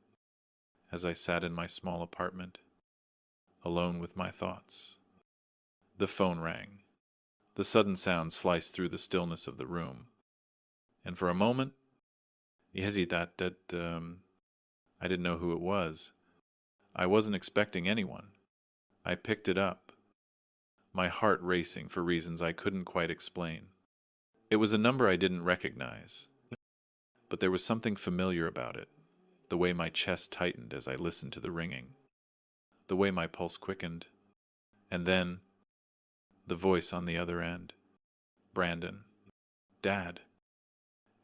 as I sat in my small apartment, alone with my thoughts, the phone rang. The sudden sound sliced through the stillness of the room. And for a moment, I hesitated. I didn't know who it was. I wasn't expecting anyone. I picked it up, my heart racing for reasons I couldn't quite explain. It was a number I didn't recognize, but there was something familiar about it, the way my chest tightened as I listened to the ringing, the way my pulse quickened, and then the voice on the other end. Brandon. Dad.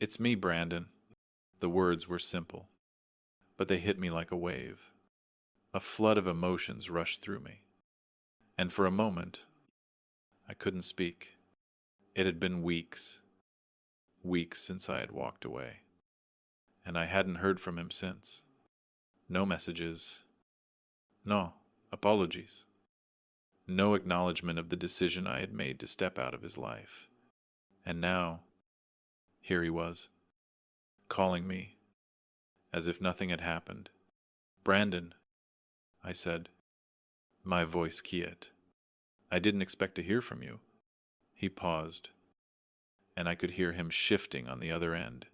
It's me, Brandon. The words were simple, but they hit me like a wave. A flood of emotions rushed through me. And for a moment, I couldn't speak. It had been weeks, weeks since I had walked away. And I hadn't heard from him since. No messages. No apologies. No acknowledgement of the decision I had made to step out of his life. And now, here he was, calling me, as if nothing had happened. "Brandon," I said, my voice quiet. "I didn't expect to hear from you." He paused, and I could hear him shifting on the other end.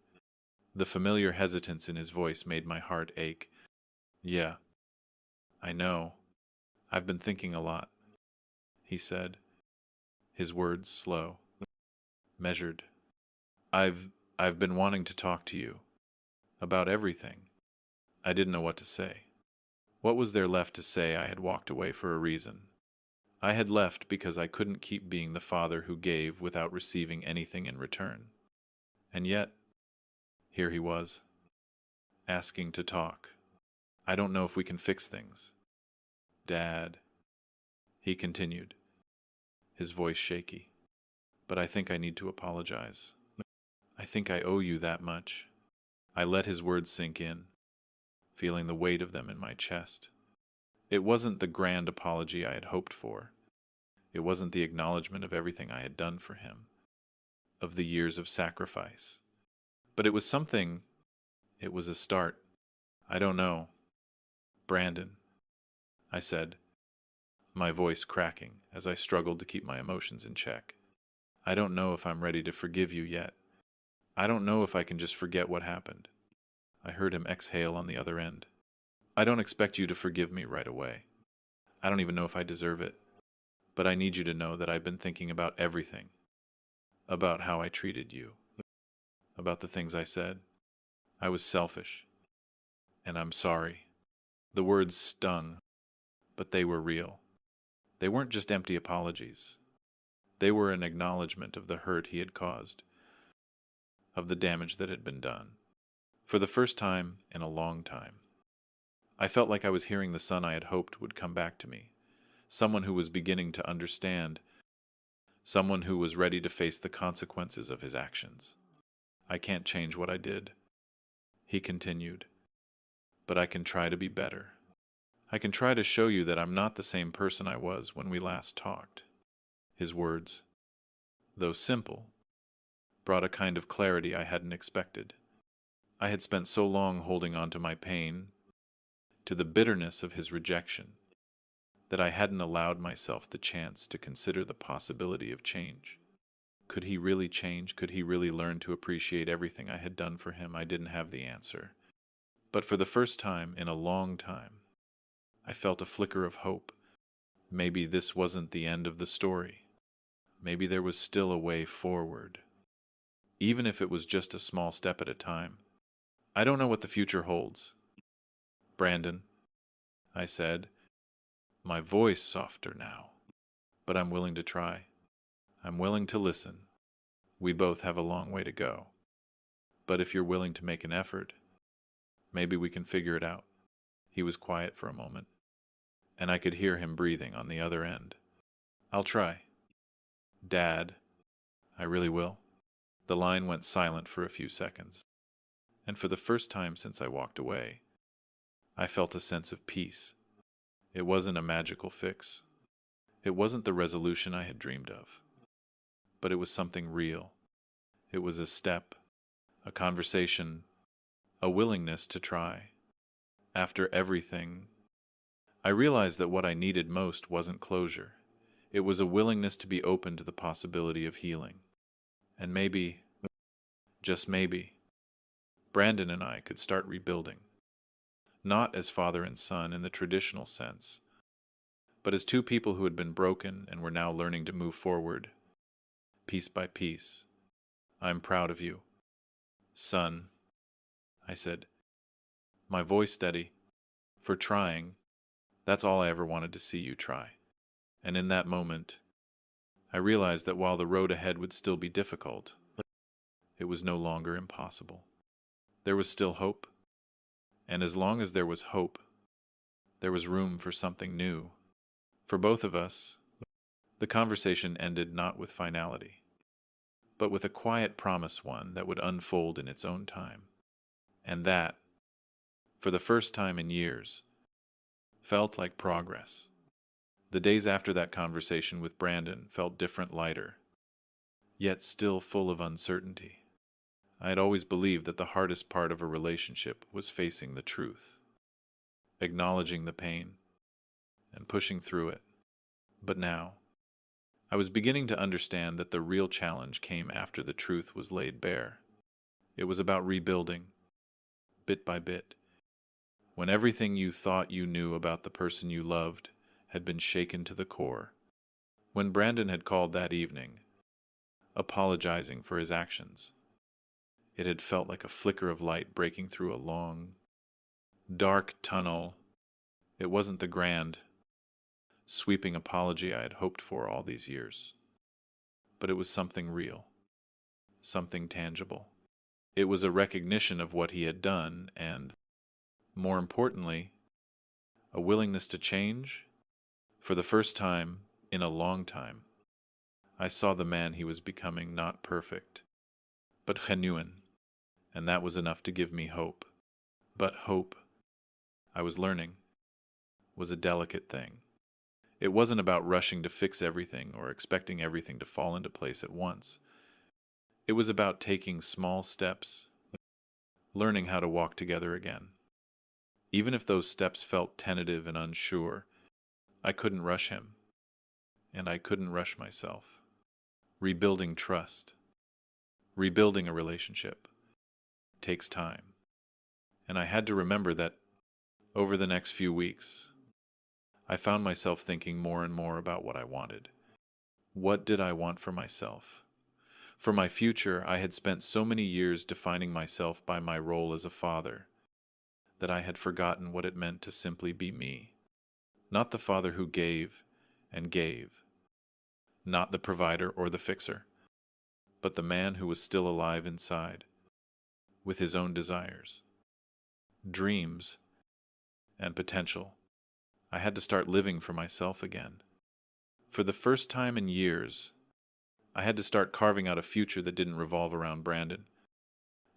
The familiar hesitance in his voice made my heart ache. "Yeah, I know. I've been thinking a lot," he said, his words slow, measured. I've been wanting to talk to you about everything." I didn't know what to say. What was there left to say? I had walked away for a reason. I had left because I couldn't keep being the father who gave without receiving anything in return. And yet, here he was, asking to talk. "I don't know if we can fix things." "Dad," he continued, his voice shaky, "but I think I need to apologize. I think I owe you that much." I let his words sink in, feeling the weight of them in my chest. It wasn't the grand apology I had hoped for. It wasn't the acknowledgement of everything I had done for him, of the years of sacrifice. But it was something. It was a start. "I don't know, Brandon," I said, my voice cracking as I struggled to keep my emotions in check. "I don't know if I'm ready to forgive you yet. I don't know if I can just forget what happened." I heard him exhale on the other end. "I don't expect you to forgive me right away. I don't even know if I deserve it. But I need you to know that I've been thinking about everything. About how I treated you. About the things I said. I was selfish. And I'm sorry." The words stung, but they were real. They weren't just empty apologies. They were an acknowledgement of the hurt he had caused, of the damage that had been done. For the first time in a long time, I felt like I was hearing the son I had hoped would come back to me. Someone who was beginning to understand. Someone who was ready to face the consequences of his actions. "I can't change what I did," he continued, "but I can try to be better. I can try to show you that I'm not the same person I was when we last talked." His words, though simple, brought a kind of clarity I hadn't expected. I had spent so long holding on to my pain, to the bitterness of his rejection, that I hadn't allowed myself the chance to consider the possibility of change. Could he really change? Could he really learn to appreciate everything I had done for him? I didn't have the answer. But for the first time in a long time, I felt a flicker of hope. Maybe this wasn't the end of the story. Maybe there was still a way forward. Even if it was just a small step at a time. "I don't know what the future holds, Brandon," I said, my voice softer now. "But I'm willing to try. I'm willing to listen. We both have a long way to go. But if you're willing to make an effort, maybe we can figure it out." He was quiet for a moment, and I could hear him breathing on the other end. "I'll try. Dad, I really will." The line went silent for a few seconds, and for the first time since I walked away, I felt a sense of peace. It wasn't a magical fix. It wasn't the resolution I had dreamed of. But it was something real. It was a step, a conversation, a willingness to try. After everything, I realized that what I needed most wasn't closure. It was a willingness to be open to the possibility of healing. And maybe, just maybe, Brandon and I could start rebuilding. Not as father and son in the traditional sense, but as two people who had been broken and were now learning to move forward, piece by piece. "I'm proud of you, son," I said, my voice steady, "for trying. That's all I ever wanted to see you try." And in that moment, I realized that while the road ahead would still be difficult, it was no longer impossible. there was still hope. And as long as there was hope, there was room for something new. For both of us, the conversation ended not with finality, but with a quiet promise, one that would unfold in its own time. And that, for the first time in years, felt like progress. The days after that conversation with Brandon felt different, lighter, yet still full of uncertainty. I had always believed that the hardest part of a relationship was facing the truth, acknowledging the pain, and pushing through it. But now, I was beginning to understand that the real challenge came after the truth was laid bare. It was about rebuilding, bit by bit, when everything you thought you knew about the person you loved had been shaken to the core. When Brandon had called that evening, apologizing for his actions, it had felt like a flicker of light breaking through a long, dark tunnel. It wasn't the grand, sweeping apology I had hoped for all these years, but it was something real, something tangible. It was a recognition of what he had done and, more importantly, a willingness to change. For the first time in a long time, I saw the man he was becoming, not perfect, but genuine, and that was enough to give me hope. But hope, I was learning, was a delicate thing. It wasn't about rushing to fix everything or expecting everything to fall into place at once. It was about taking small steps, learning how to walk together again. Even if those steps felt tentative and unsure, I couldn't rush him, and I couldn't rush myself. Rebuilding trust, rebuilding a relationship, takes time. And I had to remember that over the next few weeks, I found myself thinking more and more about what I wanted. What did I want for myself? For my future, I had spent so many years defining myself by my role as a father that I had forgotten what it meant to simply be me. Not the father who gave and gave, not the provider or the fixer, but the man who was still alive inside, with his own desires, dreams, and potential. I had to start living for myself again. For the first time in years, I had to start carving out a future that didn't revolve around Brandon,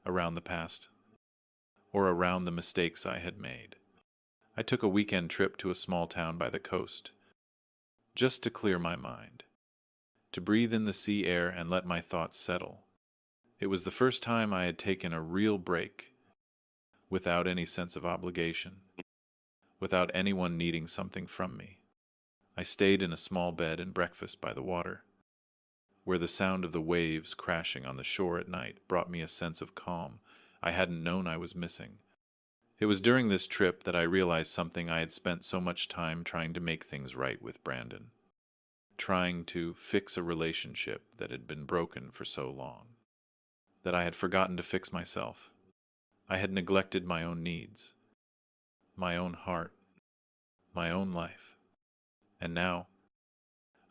around the past, or around the mistakes I had made. I took a weekend trip to a small town by the coast, just to clear my mind, to breathe in the sea air and let my thoughts settle. It was the first time I had taken a real break, without any sense of obligation, without anyone needing something from me. I stayed in a small bed and breakfast by the water, where the sound of the waves crashing on the shore at night brought me a sense of calm I hadn't known I was missing. It was during this trip that I realized something I had spent so much time trying to make things right with Brandon, trying to fix a relationship that had been broken for so long, that I had forgotten to fix myself. I had neglected my own needs, my own heart, my own life. And now,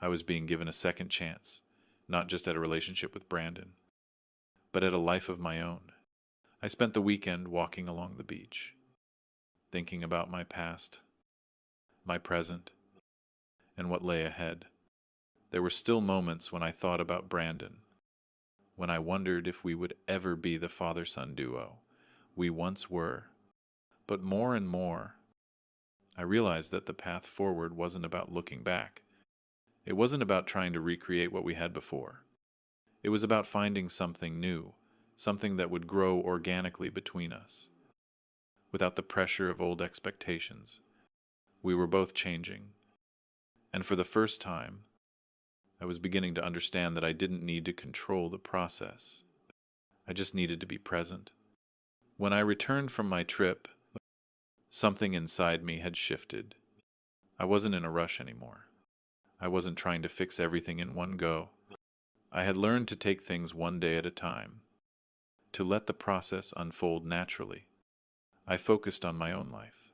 I was being given a second chance, not just at a relationship with Brandon, but at a life of my own. I spent the weekend walking along the beach, thinking about my past, my present, and what lay ahead. There were still moments when I thought about Brandon, when I wondered if we would ever be the father-son duo we once were. But more and more, I realized that the path forward wasn't about looking back. It wasn't about trying to recreate what we had before. It was about finding something new, something that would grow organically between us, without the pressure of old expectations. We were both changing, and for the first time, I was beginning to understand that I didn't need to control the process. I just needed to be present. When I returned from my trip, something inside me had shifted. I wasn't in a rush anymore. I wasn't trying to fix everything in one go. I had learned to take things one day at a time, to let the process unfold naturally. I focused on my own life,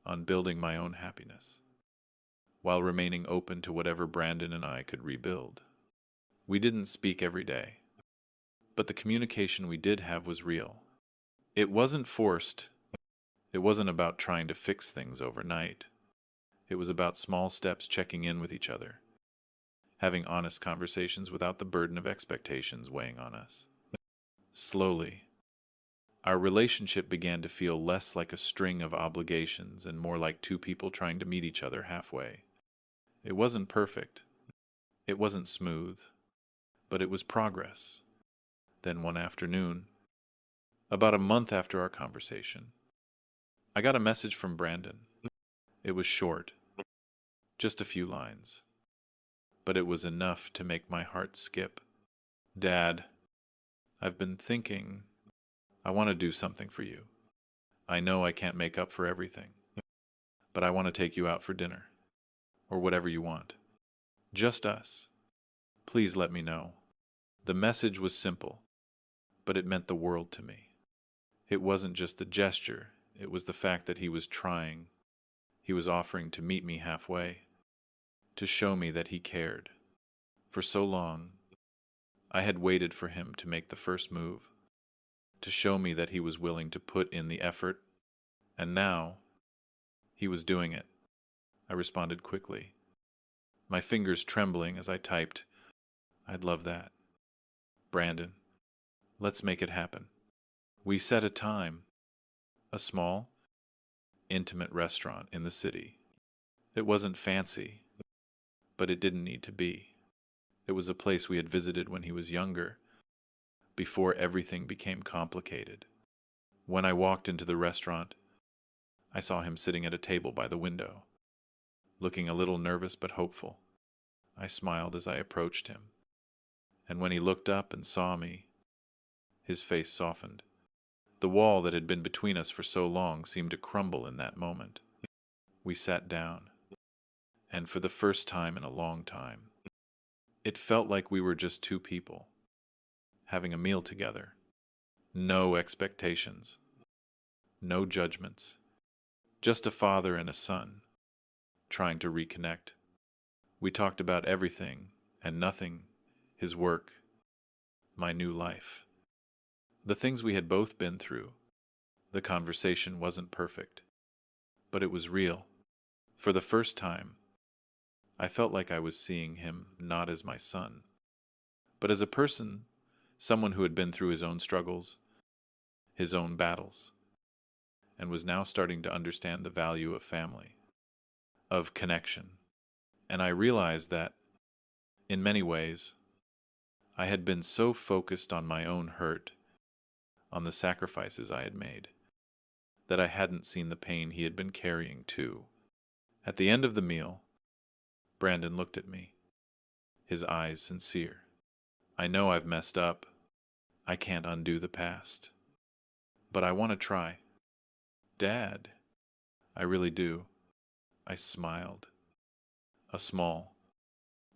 on building my own happiness, while remaining open to whatever Brandon and I could rebuild. We didn't speak every day, but the communication we did have was real. It wasn't forced. It wasn't about trying to fix things overnight. It was about small steps checking in with each other, having honest conversations without the burden of expectations weighing on us. Slowly, our relationship began to feel less like a string of obligations and more like two people trying to meet each other halfway. It wasn't perfect. It wasn't smooth. But it was progress. Then one afternoon, about a month after our conversation, I got a message from Brandon. It was short, just a few lines, but it was enough to make my heart skip. Dad, I've been thinking, I want to do something for you. I know I can't make up for everything, but I want to take you out for dinner, or whatever you want. Just us. Please let me know. The message was simple, but it meant the world to me. It wasn't just the gesture, it was the fact that he was trying. He was offering to meet me halfway, to show me that he cared. For so long, I had waited for him to make the first move, to show me that he was willing to put in the effort, and now he was doing it. I responded quickly, my fingers trembling as I typed, I'd love that. Brandon, let's make it happen. We set a time, a small, intimate restaurant in the city. It wasn't fancy, but it didn't need to be. It was a place we had visited when he was younger, before everything became complicated. When I walked into the restaurant, I saw him sitting at a table by the window, looking a little nervous but hopeful. I smiled as I approached him, and when he looked up and saw me, his face softened. The wall that had been between us for so long seemed to crumble in that moment. We sat down, and for the first time in a long time, it felt like we were just two people, having a meal together. No expectations, no judgments, just a father and a son, trying to reconnect. We talked about everything and nothing, his work, my new life, the things we had both been through. The conversation wasn't perfect, but it was real. For the first time, I felt like I was seeing him not as my son, but as a person, someone who had been through his own struggles, his own battles, and was now starting to understand the value of family, of connection. And I realized that, in many ways, I had been so focused on my own hurt, on the sacrifices I had made, that I hadn't seen the pain he had been carrying too. At the end of the meal, Brandon looked at me, his eyes sincere. I know I've messed up. I can't undo the past. But I want to try. Dad, I really do. I smiled. A small,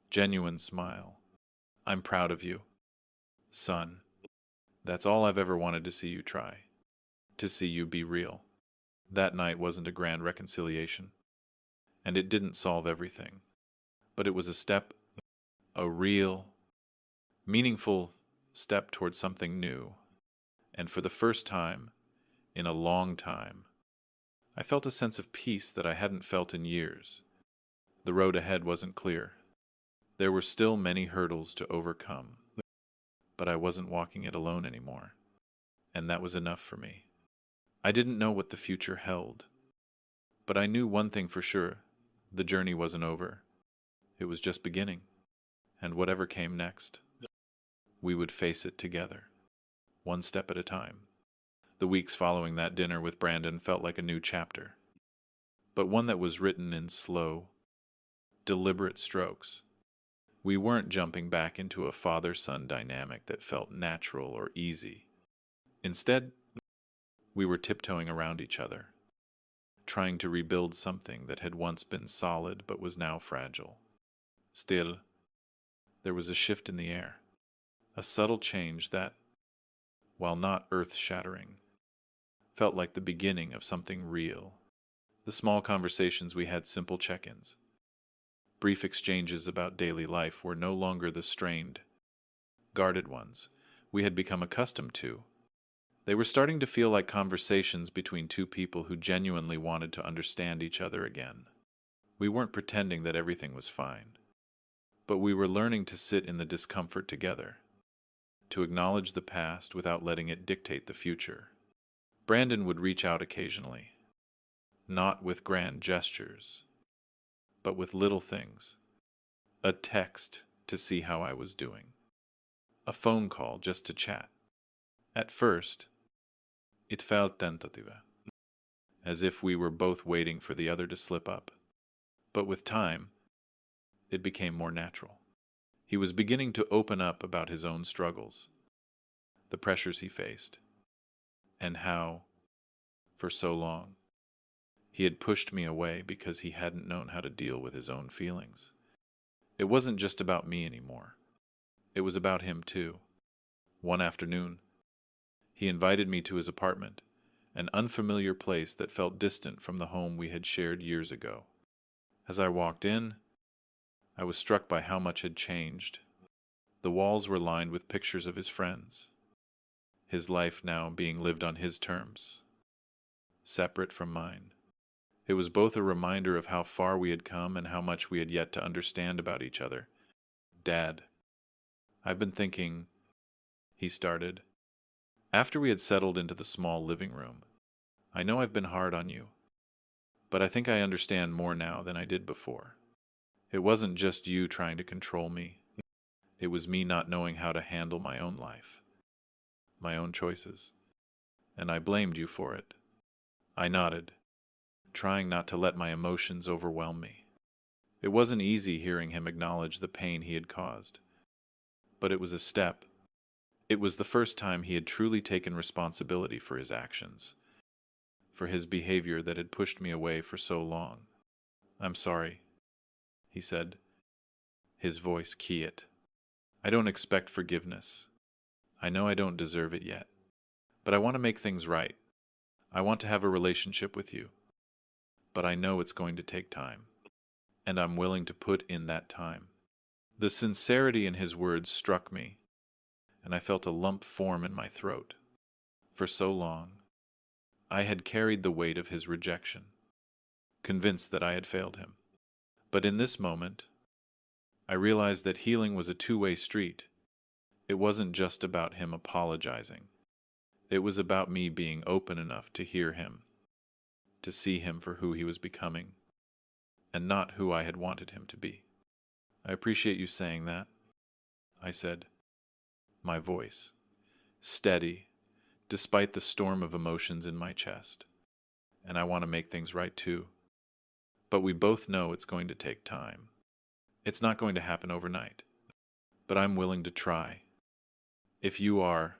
genuine smile. I'm proud of you. Son, that's all I've ever wanted to see you try. To see you be real. That night wasn't a grand reconciliation, and it didn't solve everything. But it was a step, a real, meaningful step towards something new. And for the first time, in a long time, I felt a sense of peace that I hadn't felt in years. The road ahead wasn't clear. There were still many hurdles to overcome, but I wasn't walking it alone anymore, and that was enough for me. I didn't know what the future held, but I knew one thing for sure: the journey wasn't over. It was just beginning, and whatever came next, we would face it together, one step at a time. The weeks following that dinner with Brandon felt like a new chapter, but one that was written in slow, deliberate strokes. We weren't jumping back into a father-son dynamic that felt natural or easy. Instead, we were tiptoeing around each other, trying to rebuild something that had once been solid but was now fragile. Still, there was a shift in the air, a subtle change that, while not earth-shattering, felt like the beginning of something real. The small conversations we had, simple check-ins, brief exchanges about daily life, were no longer the strained, guarded ones we had become accustomed to. They were starting to feel like conversations between two people who genuinely wanted to understand each other again. We weren't pretending that everything was fine, but we were learning to sit in the discomfort together, to acknowledge the past without letting it dictate the future. Brandon would reach out occasionally, not with grand gestures, but with little things. A text to see how I was doing. A phone call just to chat. At first, it felt tentative, as if we were both waiting for the other to slip up. But with time, it became more natural. He was beginning to open up about his own struggles, the pressures he faced, and how, for so long, he had pushed me away because he hadn't known how to deal with his own feelings. It wasn't just about me anymore. It was about him too. One afternoon, he invited me to his apartment, an unfamiliar place that felt distant from the home we had shared years ago. As I walked in, I was struck by how much had changed. The walls were lined with pictures of his friends, his life now being lived on his terms, separate from mine. It was both a reminder of how far we had come and how much we had yet to understand about each other. "Dad, I've been thinking," he started, after we had settled into the small living room. "I know I've been hard on you, but I think I understand more now than I did before. It wasn't just you trying to control me. It was me not knowing how to handle my own life, my own choices, and I blamed you for it." I nodded, trying not to let my emotions overwhelm me. It wasn't easy hearing him acknowledge the pain he had caused, but it was a step. It was the first time he had truly taken responsibility for his actions, for his behavior that had pushed me away for so long. "I'm sorry," he said, his voice quiet. "I don't expect forgiveness. I know I don't deserve it yet, but I want to make things right. I want to have a relationship with you, but I know it's going to take time, and I'm willing to put in that time." The sincerity in his words struck me, and I felt a lump form in my throat. For so long, I had carried the weight of his rejection, convinced that I had failed him. But in this moment, I realized that healing was a two-way street. It wasn't just about him apologizing. It was about me being open enough to hear him, to see him for who he was becoming, and not who I had wanted him to be. "I appreciate you saying that," I said, my voice steady despite the storm of emotions in my chest. "And I want to make things right too. But we both know it's going to take time. It's not going to happen overnight. But I'm willing to try. If you are."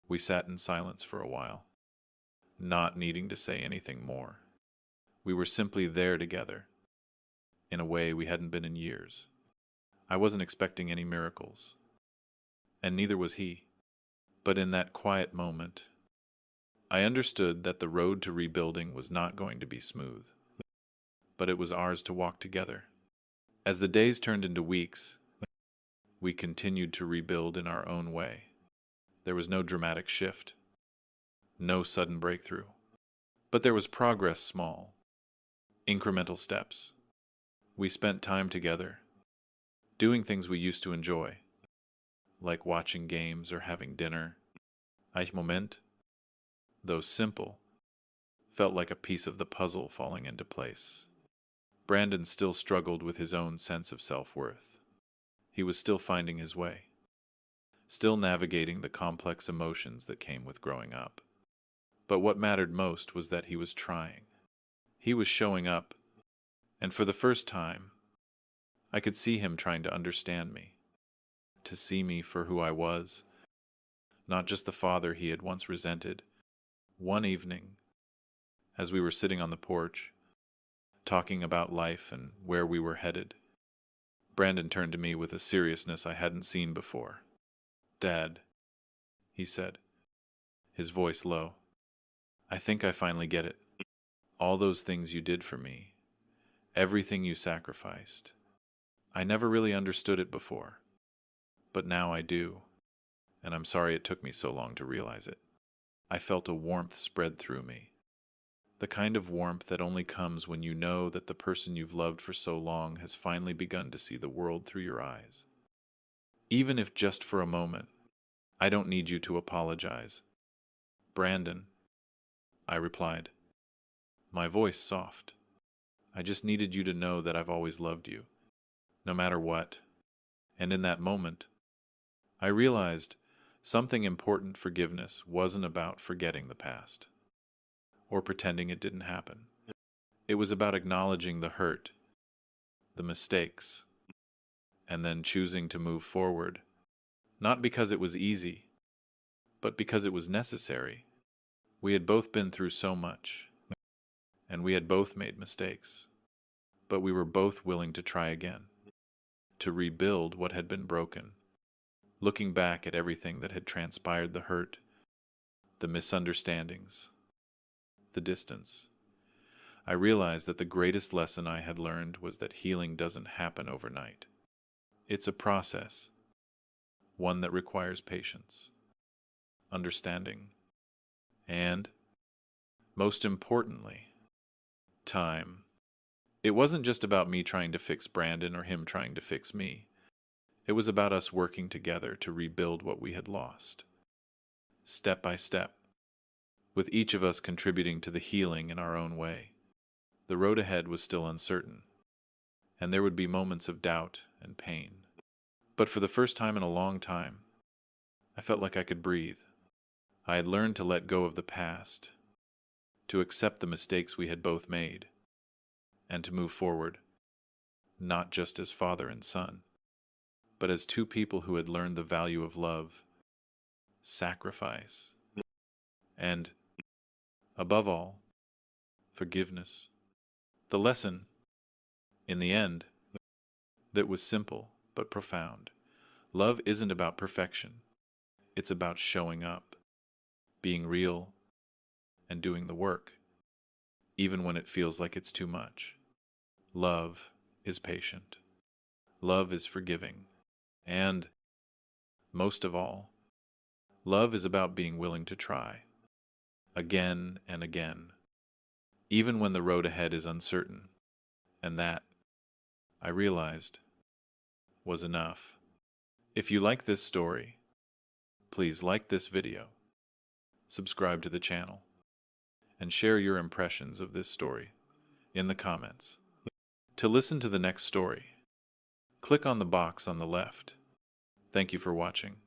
We sat in silence for a while, not needing to say anything more. We were simply there together, in a way we hadn't been in years. I wasn't expecting any miracles, and neither was he. But in that quiet moment, I understood that the road to rebuilding was not going to be smooth, but it was ours to walk together. As the days turned into weeks, we continued to rebuild in our own way. There was no dramatic shift, no sudden breakthrough, but there was progress, small, incremental steps. We spent time together, doing things we used to enjoy, like watching games or having dinner. Each moment, though simple, felt like a piece of the puzzle falling into place. Brandon still struggled with his own sense of self-worth. He was still finding his way, still navigating the complex emotions that came with growing up. But what mattered most was that he was trying. He was showing up, and for the first time, I could see him trying to understand me, to see me for who I was, not just the father he had once resented. One evening, as we were sitting on the porch, talking about life and where we were headed, Brandon turned to me with a seriousness I hadn't seen before. "Dad," he said, his voice low, "I think I finally get it. All those things you did for me, everything you sacrificed, I never really understood it before, but now I do, and I'm sorry it took me so long to realize it. I felt a warmth spread through me. The kind of warmth that only comes when you know that the person you've loved for so long has finally begun to see the world through your eyes. Even if just for a moment, I don't need you to apologize. Brandon, I replied, my voice soft. I just needed you to know that I've always loved you, no matter what. And in that moment, I realized something important. Forgiveness wasn't about forgetting the past or pretending it didn't happen. It was about acknowledging the hurt, the mistakes, and then choosing to move forward, not because it was easy, but because it was necessary. We had both been through so much, and we had both made mistakes, but we were both willing to try again, to rebuild what had been broken. Looking back at everything that had transpired, the hurt, the misunderstandings, the distance, I realized that the greatest lesson I had learned was that healing doesn't happen overnight. It's a process, one that requires patience, understanding, and, most importantly, time. It wasn't just about me trying to fix Brandon or him trying to fix me. It was about us working together to rebuild what we had lost, step by step, with each of us contributing to the healing in our own way. The road ahead was still uncertain, and there would be moments of doubt and pain. But for the first time in a long time, I felt like I could breathe. I had learned to let go of the past, to accept the mistakes we had both made, and to move forward, not just as father and son, but as two people who had learned the value of love, sacrifice, and, above all, forgiveness. The lesson, in the end, that was simple but profound. Love isn't about perfection. It's about showing up, being real, and doing the work, even when it feels like it's too much. Love is patient. Love is forgiving. And, most of all, love is about being willing to try, again and again, even when the road ahead is uncertain. And that, I realized, was enough. If you like this story, please like this video, subscribe to the channel, and share your impressions of this story in the comments. To listen to the next story, click on the box on the left. Thank you for watching.